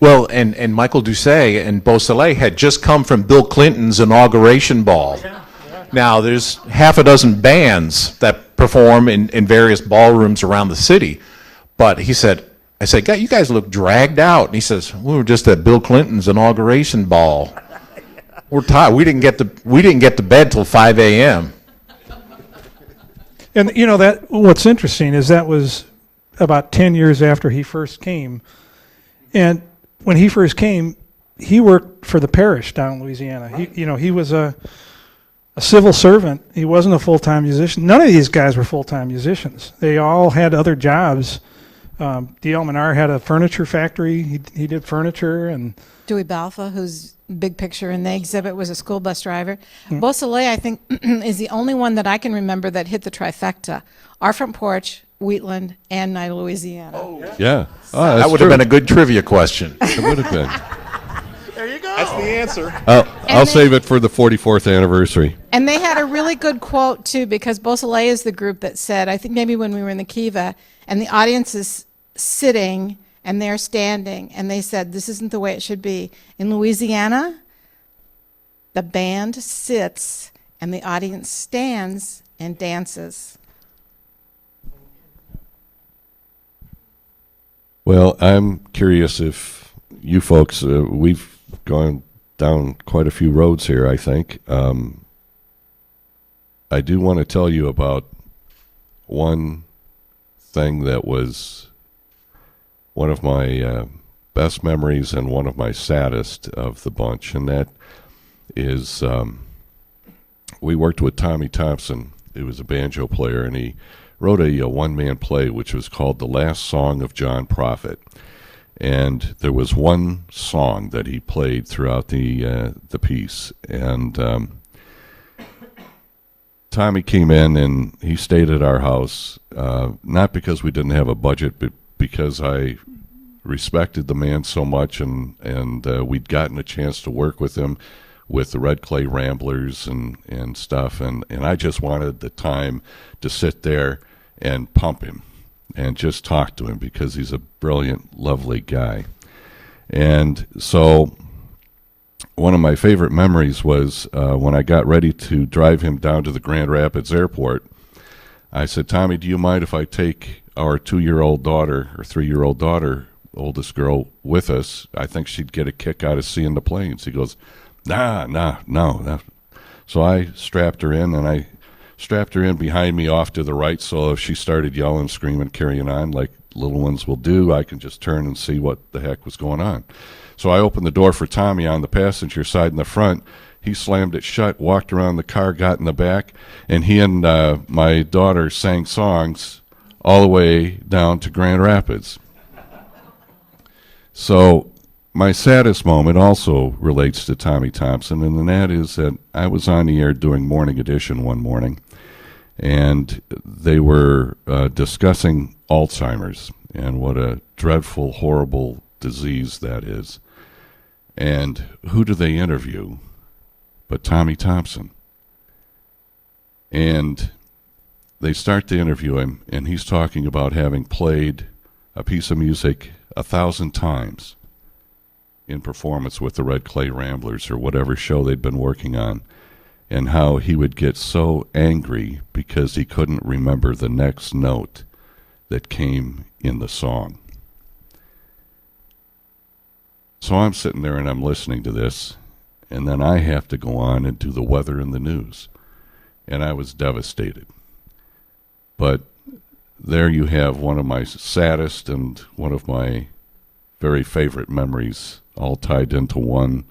S5: Well, and Michael Doucet and Beau Soleil had just come from Bill Clinton's inauguration ball. Now, there's half a dozen bands that perform in various ballrooms around the city. But I said, "God, you guys look dragged out." And he says, "We were just at Bill Clinton's inauguration ball. We're tired. We didn't get to bed till 5 a.m."
S3: And that what's interesting is that was about 10 years after he first came. And when he first came, he worked for the parish down in Louisiana. He was a civil servant. He wasn't a full-time musician. None of these guys were full-time musicians. They all had other jobs. D.L. Menard had a furniture factory. He did furniture. And
S7: Dewey Balfa, who's big picture in the exhibit, was a school bus driver. Beau Soleil, I think, is the only one that I can remember that hit the trifecta. Our Front Porch, Wheatland, and Night of Louisiana.
S2: Yeah.
S5: That would have been a good trivia question.
S2: It would have been.
S6: There you go.
S5: That's the answer.
S2: I'll save it for the 44th anniversary.
S7: And they had a really good quote, too, because Beau Soleil is the group that said, I think maybe when we were in the Kiva, and the audience is sitting and they're standing, and they said, "This isn't the way it should be. In Louisiana, the band sits and the audience stands and dances."
S2: Well, I'm curious if you folks, we've gone down quite a few roads here, I think. I do want to tell you about one thing that was one of my best memories and one of my saddest of the bunch, and that is we worked with Tommy Thompson, who was a banjo player, and he wrote a one-man play which was called The Last Song of John Prophet. And there was one song that he played throughout the piece, and Tommy came in and he stayed at our house, not because we didn't have a budget, but because I respected the man so much, and we'd gotten a chance to work with him with the Red Clay Ramblers and stuff, and I just wanted the time to sit there and pump him and just talk to him because he's a brilliant, lovely guy. And so one of my favorite memories was when I got ready to drive him down to the Grand Rapids airport, I said, Tommy, do you mind if I take our 2-year-old daughter or 3-year-old daughter, oldest girl, with us? I think she'd get a kick out of seeing the planes. He goes, no. So I strapped her in, and I strapped her in behind me off to the right, so if she started yelling, screaming, carrying on like little ones will do, I can just turn and see what the heck was going on. So I opened the door for Tommy on the passenger side in the front. He slammed it shut, walked around the car, got in the back, and he and my daughter sang songs all the way down to Grand Rapids. So my saddest moment also relates to Tommy Thompson, and that is that I was on the air doing Morning Edition one morning, and they were discussing Alzheimer's and what a dreadful, horrible disease that is. And who do they interview but Tommy Thompson? And they start to interview him, and he's talking about having played a piece of music 1,000 times in performance with the Red Clay Ramblers or whatever show they'd been working on, and how he would get so angry because he couldn't remember the next note that came in the song. So I'm sitting there and I'm listening to this, and then I have to go on and do the weather and the news, and I was devastated. But there you have one of my saddest and one of my very favorite memories, all tied into one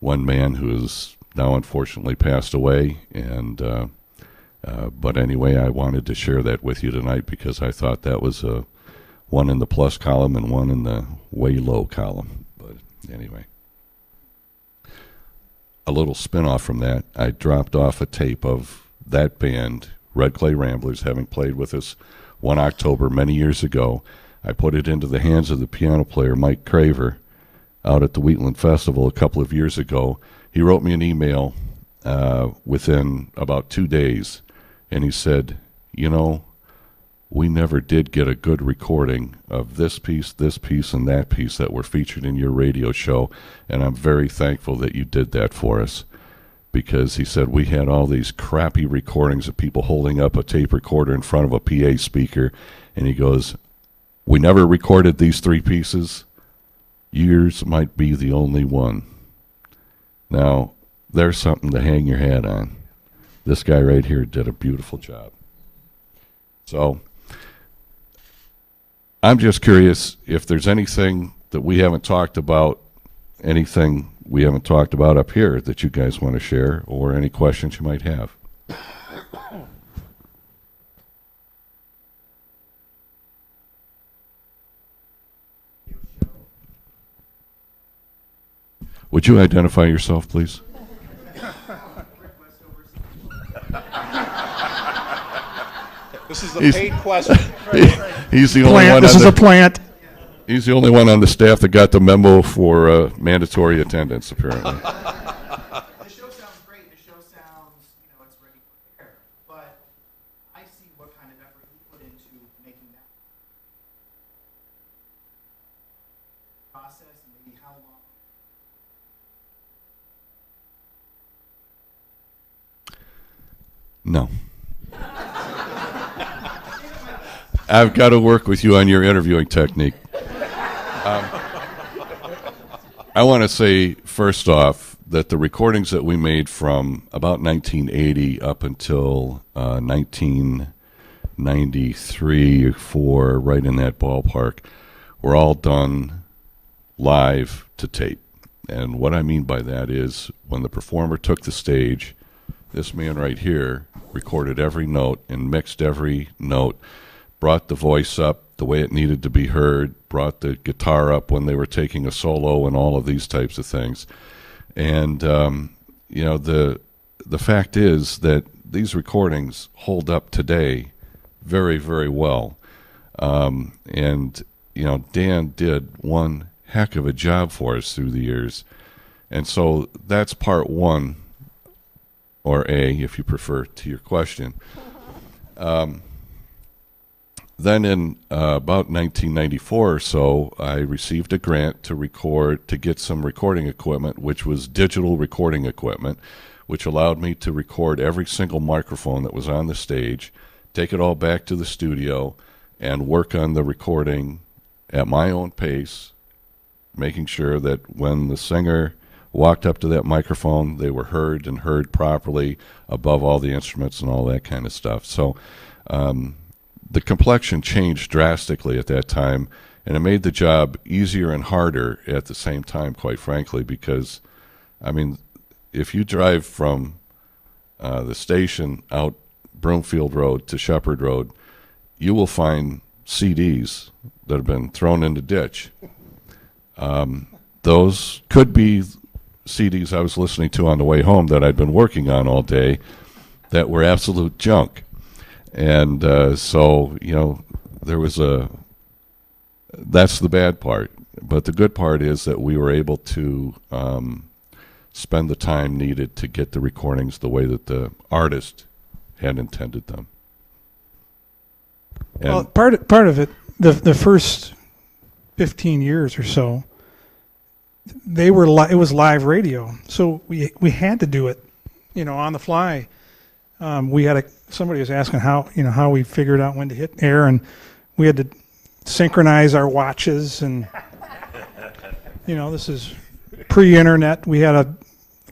S2: man who has now unfortunately passed away. And but anyway, I wanted to share that with you tonight because I thought that was one in the plus column and one in the way low column. But anyway, a little spin-off from that, I dropped off a tape of that band, Red Clay Ramblers, having played with us one October many years ago. I put it into the hands of the piano player, Mike Craver, out at the Wheatland Festival a couple of years ago. He wrote me an email within about 2 days, and he said, you know, we never did get a good recording of this piece, and that piece that were featured in your radio show, and I'm very thankful that you did that for us. Because he said we had all these crappy recordings of people holding up a tape recorder in front of a PA speaker, and he goes, we never recorded these 3 pieces. Yours might be the only one. Now, there's something to hang your hat on. This guy right here did a beautiful job. So, I'm just curious if there's anything that we haven't talked about, anything we haven't talked about up here that you guys want to share, or any questions you might have. Would you identify yourself, please?
S8: This is a paid question.
S2: He's the only one.
S3: This is a plant.
S2: He's the only one on the staff that got the memo for mandatory attendance, apparently.
S9: The show sounds great. The show sounds, it's ready for air. But I see what kind of effort you put into making that process, and maybe how long.
S2: No. I've got to work with you on your interviewing technique. I want to say, first off, that the recordings that we made from about 1980 up until 1993 or 4, right in that ballpark, were all done live to tape. And what I mean by that is when the performer took the stage, this man right here recorded every note and mixed every note, brought the voice up the way it needed to be heard, brought the guitar up when they were taking a solo, and all of these types of things. And the fact is that these recordings hold up today very, very well. Dan did one heck of a job for us through the years. And so that's part one, or A, if you prefer, to your question. Then in about 1994 or so, I received a grant to get some recording equipment, which was digital recording equipment, which allowed me to record every single microphone that was on the stage, take it all back to the studio, and work on the recording at my own pace, making sure that when the singer walked up to that microphone, they were heard and heard properly above all the instruments and all that kind of stuff. So the complexion changed drastically at that time, and it made the job easier and harder at the same time, quite frankly, because, I mean, if you drive from the station out Broomfield Road to Shepherd Road, you will find CDs that have been thrown in the ditch. Those could be CDs I was listening to on the way home that I'd been working on all day that were absolute junk. And so, there was that's the bad part. But the good part is that we were able to spend the time needed to get the recordings the way that the artist had intended them. And
S3: Well, part of it, the first 15 years or so, it was live radio, so we had to do it, on the fly. Somebody was asking how we figured out when to hit air, and we had to synchronize our watches, and this is pre-internet. We had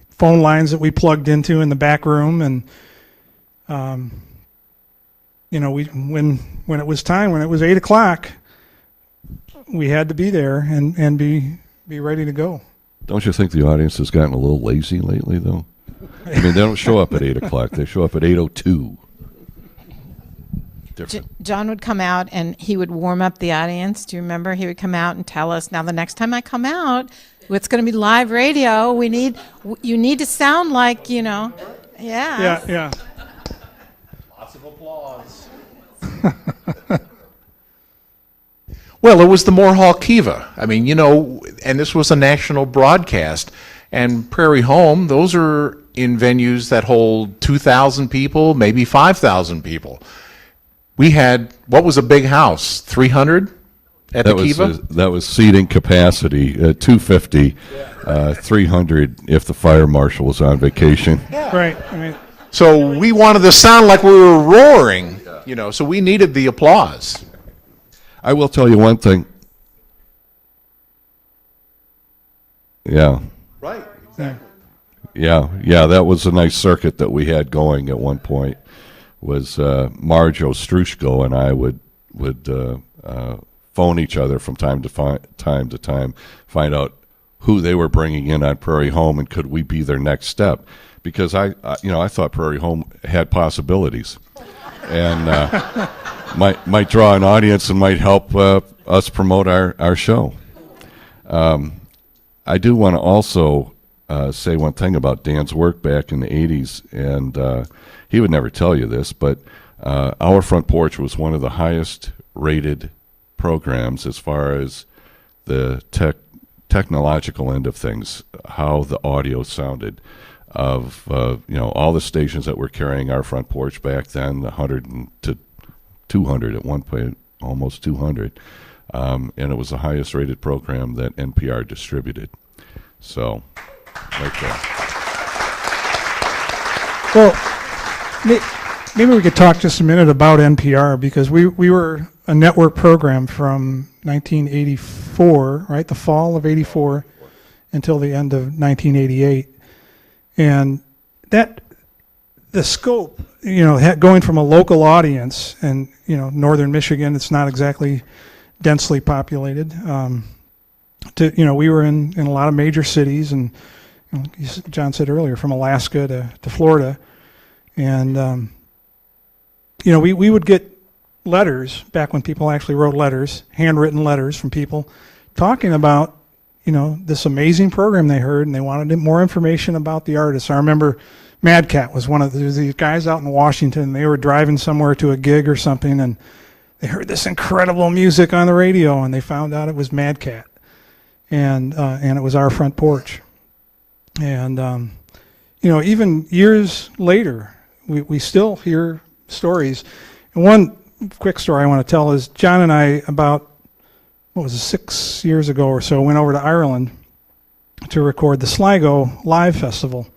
S3: phone lines that we plugged into in the back room, and when it was time, when it was 8 o'clock, we had to be there and be ready to go.
S2: don't you think the audience has gotten a little lazy lately, though? I mean, they don't show up at 8 o'clock. They show up at 8:02.
S7: John would come out and he would warm up the audience. Do you remember? He would come out and tell us, now the next time I come out, it's going to be live radio. You need to sound like, Yeah.
S3: Yeah.
S8: Lots of applause.
S5: Well, it was the Moore Hall Kiva. I mean, and this was a national broadcast. And Prairie Home, those are in venues that hold 2,000 people, maybe 5,000 people. We had, what was a big house, 300 at the Kiva?
S2: That was seating capacity, 250, 300 if the fire marshal was on vacation.
S3: Yeah. Right. I mean,
S5: so we wanted to sound like we were roaring, so we needed the applause.
S2: I will tell you one thing. Yeah.
S8: Right, exactly.
S2: Yeah, that was a nice circuit that we had going at one point. Was Marge Ostrushko and I would phone each other from time to time, find out who they were bringing in on Prairie Home and could we be their next step, because I thought Prairie Home had possibilities, and might draw an audience and might help us promote our show. I do want to also say one thing about Dan's work back in the 80s, and he would never tell you this, but Our Front Porch was one of the highest rated programs as far as the technological end of things, how the audio sounded of all the stations that were carrying Our Front Porch back then, 100 to 200 at one point, almost 200, and it was the highest rated program that NPR distributed. So, right there.
S3: Well, maybe we could talk just a minute about NPR, because we were a network program from 1984, right? The fall of '84, until the end of 1988. And that, the scope, going from a local audience, and, northern Michigan, it's not exactly densely populated, to, we were in a lot of major cities, and John said earlier, from Alaska to Florida. And, we would get letters back when people actually wrote letters, handwritten letters from people talking about, this amazing program they heard, and they wanted more information about the artists. I remember Mad Cat was one of these guys out in Washington. They were driving somewhere to a gig or something, and they heard this incredible music on the radio, and they found out it was Mad Cat, and it was Our Front Porch. And even years later, we still hear stories. And one quick story I want to tell is John and I, about 6 years ago or so, went over to Ireland to record the Sligo Live Festival.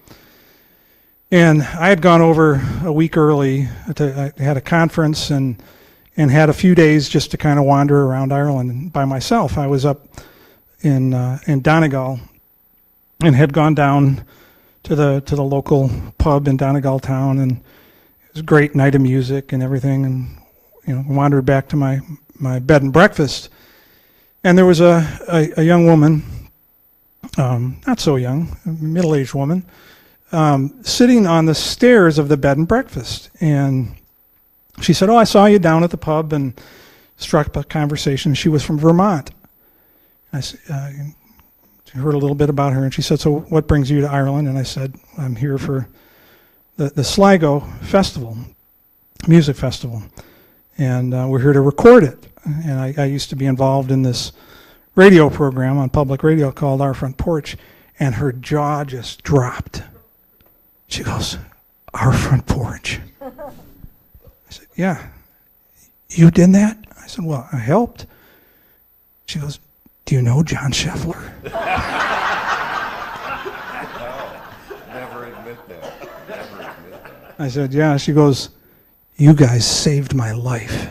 S3: And I had gone over a week early. I had a conference and had a few days just to kind of wander around Ireland by myself. I was up in Donegal and had gone down to the local pub in Donegal town, and it was a great night of music and everything, and wandered back to my bed and breakfast. And there was a young woman, not so young, a middle-aged woman, sitting on the stairs of the bed and breakfast. And she said, "Oh, I saw you down at the pub," and struck up a conversation. She was from Vermont. I heard a little bit about her, and she said, "So what brings you to Ireland?" And I said, "I'm here for the Sligo Festival, music festival, and we're here to record it." And I used to be involved in this radio program on public radio called Our Front Porch, and her jaw just dropped. She goes, "Our Front Porch." I said, "Yeah, you did that?" I said, "Well, I helped." She goes, "Do you know John Scheffler?"
S8: Never admit that. Never admit that.
S3: I said, "Yeah." She goes, "You guys saved my life."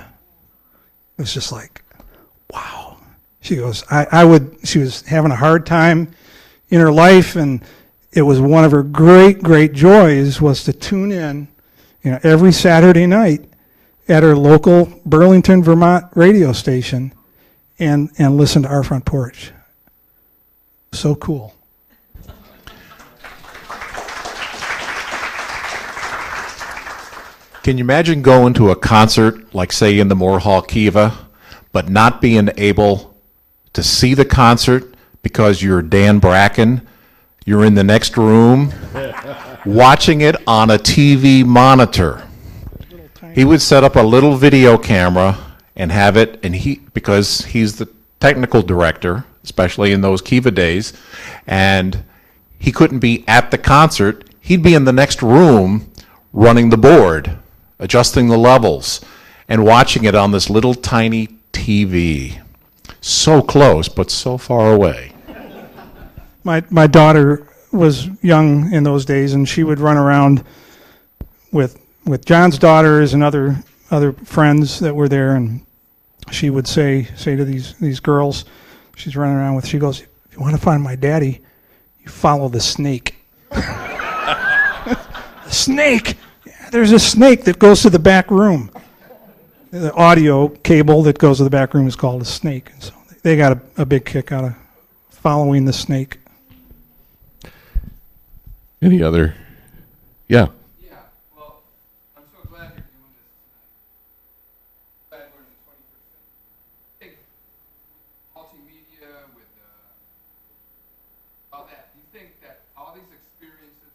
S3: It was just like, wow. She goes, she was having a hard time in her life, and it was one of her great, great joys was to tune in, every Saturday night at her local Burlington, Vermont radio station and listen to Our Front Porch. So cool.
S5: Can you imagine going to a concert, like say in the Moore Hall, Kiva, but not being able to see the concert because you're Dan Bracken, you're in the next room, watching it on a TV monitor? He would set up a little video camera and have it, and because he's the technical director, especially in those Kiva days, and he couldn't be at the concert, he'd be in the next room running the board, adjusting the levels, and watching it on this little tiny TV. So close, but so far away.
S3: My daughter was young in those days, and she would run around with John's daughters and other friends that were there, and she would say to these girls she's running around with, she goes, "If you want to find my daddy, you follow the snake." The snake! There's a snake that goes to the back room. The audio cable that goes to the back room is called a snake. And so they got a big kick out of following the snake.
S2: Any other? Yeah.
S4: Yeah, well, I'm so glad you're doing this tonight. Glad we're in the 21st century. I think multimedia with all that, do you think that all these experiences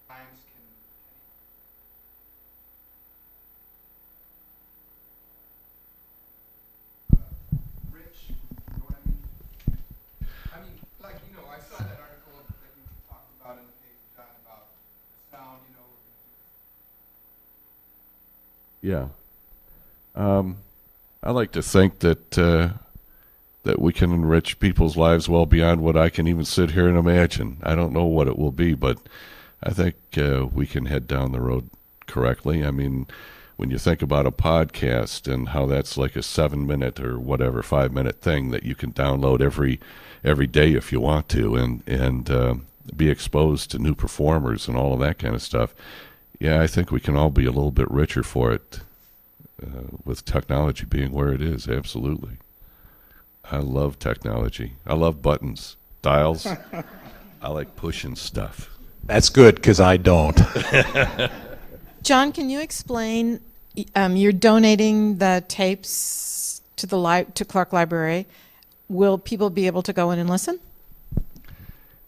S4: times can rich, you know what I mean? I mean, like, I saw that article that you talked about in the paper, John, about the sound,
S2: Yeah. I like to think that that we can enrich people's lives well beyond what I can even sit here and imagine. I don't know what it will be, but I think we can head down the road correctly. I mean, when you think about a podcast and how that's like a 7-minute or whatever 5-minute thing that you can download every day if you want to, and be exposed to new performers and all of that kind of stuff. Yeah, I think we can all be a little bit richer for it, with technology being where it is. Absolutely. I love technology. I love buttons, dials. I like pushing stuff.
S5: That's good, because I don't.
S7: John, can you explain? You're donating the tapes to to Clarke Library. Will people be able to go in and listen?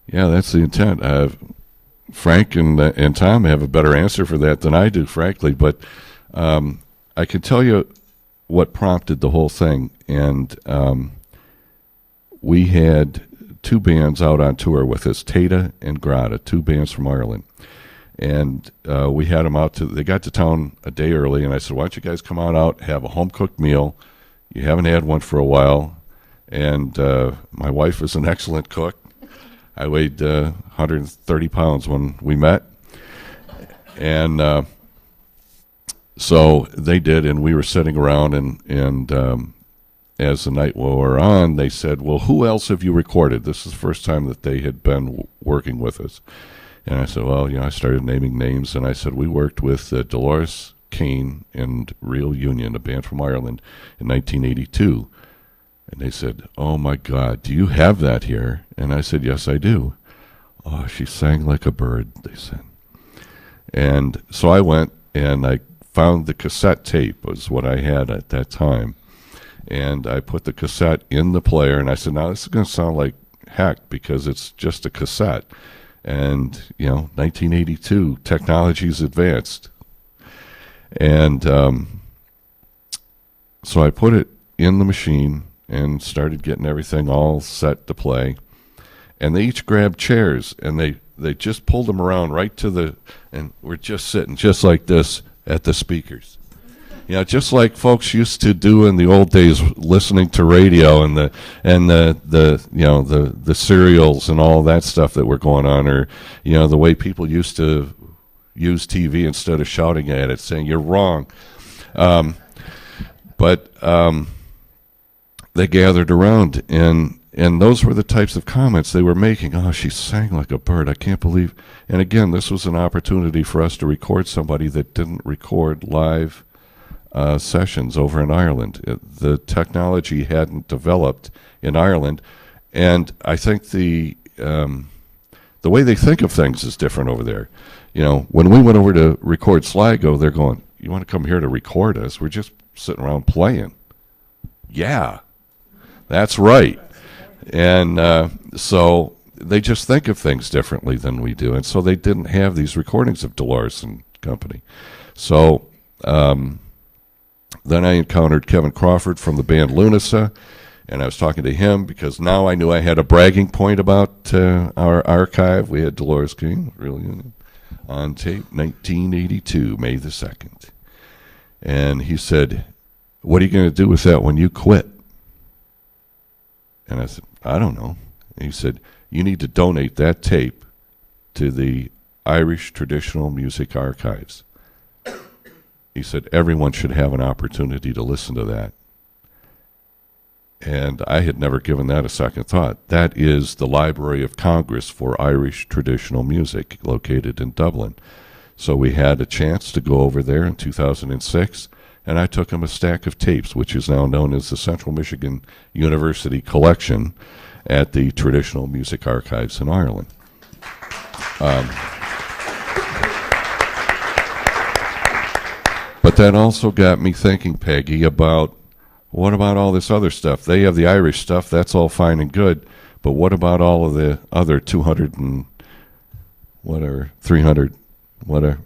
S2: Yeah, that's the intent. Frank and Tom have a better answer for that than I do, frankly. But I can tell you what prompted the whole thing. And we had 2 bands out on tour with us, Tata and Grata, 2 bands from Ireland. And we had them out they got to town a day early, and I said, why don't you guys come on out, have a home-cooked meal. You haven't had one for a while. And my wife is an excellent cook. I weighed 130 pounds when we met. And so they did, and we were sitting around, and as the night wore on, they said, well, who else have you recorded? This is the first time that they had been working with us. And I said, well, I started naming names, and I said, we worked with Dolores Kane and Real Union, a band from Ireland, in 1982. And they said, oh, my God, do you have that here? And I said, yes, I do. Oh, she sang like a bird, they said. And so I went, and I found the cassette tape was what I had at that time. And I put the cassette in the player, and I said, now this is going to sound like heck because it's just a cassette. And, 1982, technology's advanced. And so I put it in the machine and started getting everything all set to play. And they each grabbed chairs, and they just pulled them around right to and we're just sitting just like this at the speakers. Just like folks used to do in the old days, listening to radio and the serials and all that stuff that were going on, or the way people used to use TV instead of shouting at it, saying you're wrong. But they gathered around, and those were the types of comments they were making. Oh, she sang like a bird. I can't believe. And again, this was an opportunity for us to record somebody that didn't record live sessions over in Ireland. The technology hadn't developed in Ireland, and I think the way they think of things is different over there. When we went over to record Sligo, they're going, "You want to come here to record us? We're just sitting around playing." Yeah, that's right. And so they just think of things differently than we do, and so they didn't have these recordings of Dolores and company. So then I encountered Kevin Crawford from the band Lunasa, and I was talking to him because now I knew I had a bragging point about our archive. We had Dolores King, really, on tape, 1982, May the 2nd. And he said, what are you going to do with that when you quit? And I said, I don't know. And he said, you need to donate that tape to the Irish Traditional Music Archives. He said, everyone should have an opportunity to listen to that. And I had never given that a second thought. That is the Library of Congress for Irish Traditional Music, located in Dublin. So we had a chance to go over there in 2006, and I took him a stack of tapes, which is now known as the Central Michigan University Collection at the Traditional Music Archives in Ireland. But that also got me thinking, Peggy, about what about all this other stuff? They have the Irish stuff, that's all fine and good, but what about all of the other 200 and whatever, 300, whatever,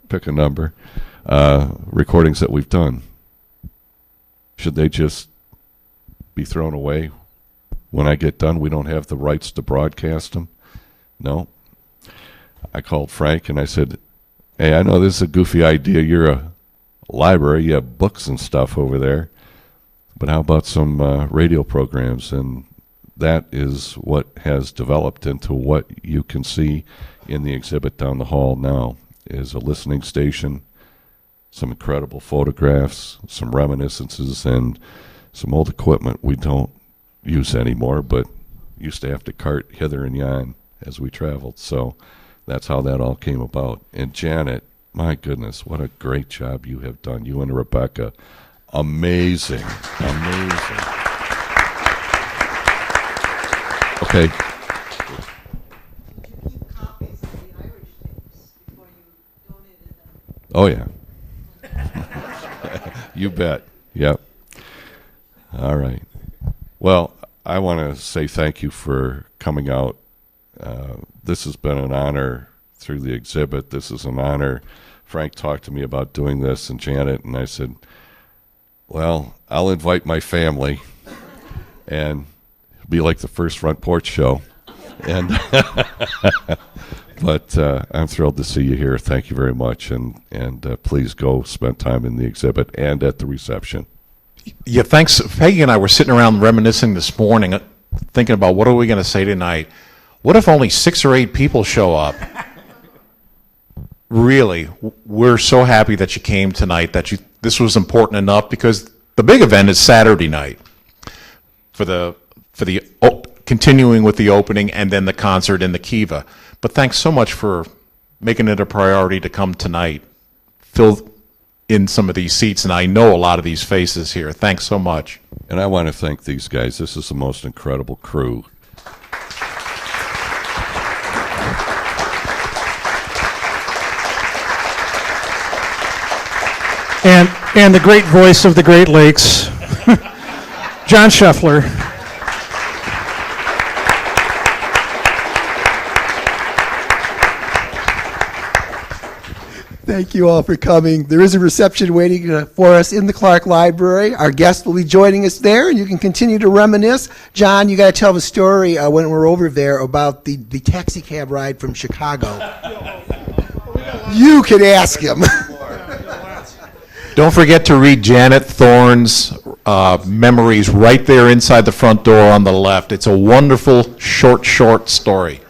S2: pick a number, recordings that we've done? Should they just be thrown away when I get done? We don't have the rights to broadcast them? No. I called Frank and I said, hey, I know this is a goofy idea. You're a library, you have books and stuff over there, but how about some radio programs? And that is what has developed into what you can see in the exhibit down the hall now, is a listening station some incredible photographs, some reminiscences, and some old equipment we don't use anymore, but used to have to cart hither and yon as we traveled. So that's how that all came about. And Janet, my goodness, what a great job you have done. You and Rebecca, amazing, amazing. Okay. Oh, yeah. You bet. Yep. All right. Well, I want to say thank you for coming out. This has been an honor through the exhibit. This is an honor. Frank talked to me about doing this, and Janet, and I said, well, I'll invite my family, and it'll be like the first Front Porch show. And but I'm thrilled to see you here. Thank you very much, and please go spend time in the exhibit and at the reception.
S5: Yeah, thanks. Peggy and I were sitting around reminiscing this morning, thinking about what are we going to say tonight. What if only 6 or 8 people show up? Really, we're so happy that you came tonight, that this was important enough, because the big event is Saturday night for the continuing with the opening and then the concert in the Kiva. But thanks so much for making it a priority to come tonight. Fill in some of these seats, and I know a lot of these faces here. Thanks so much.
S2: And I want to thank these guys. This is the most incredible crew.
S3: And the great voice of the Great Lakes, John Scheffler.
S1: Thank you all for coming. There is a reception waiting for us in the Clarke Library. Our guest will be joining us there, and you can continue to reminisce. John, you got to tell the story when we're over there about the taxi cab ride from Chicago. You can ask him.
S5: Don't forget to read Janet Thorne's memories right there inside the front door on the left. It's a wonderful, short story.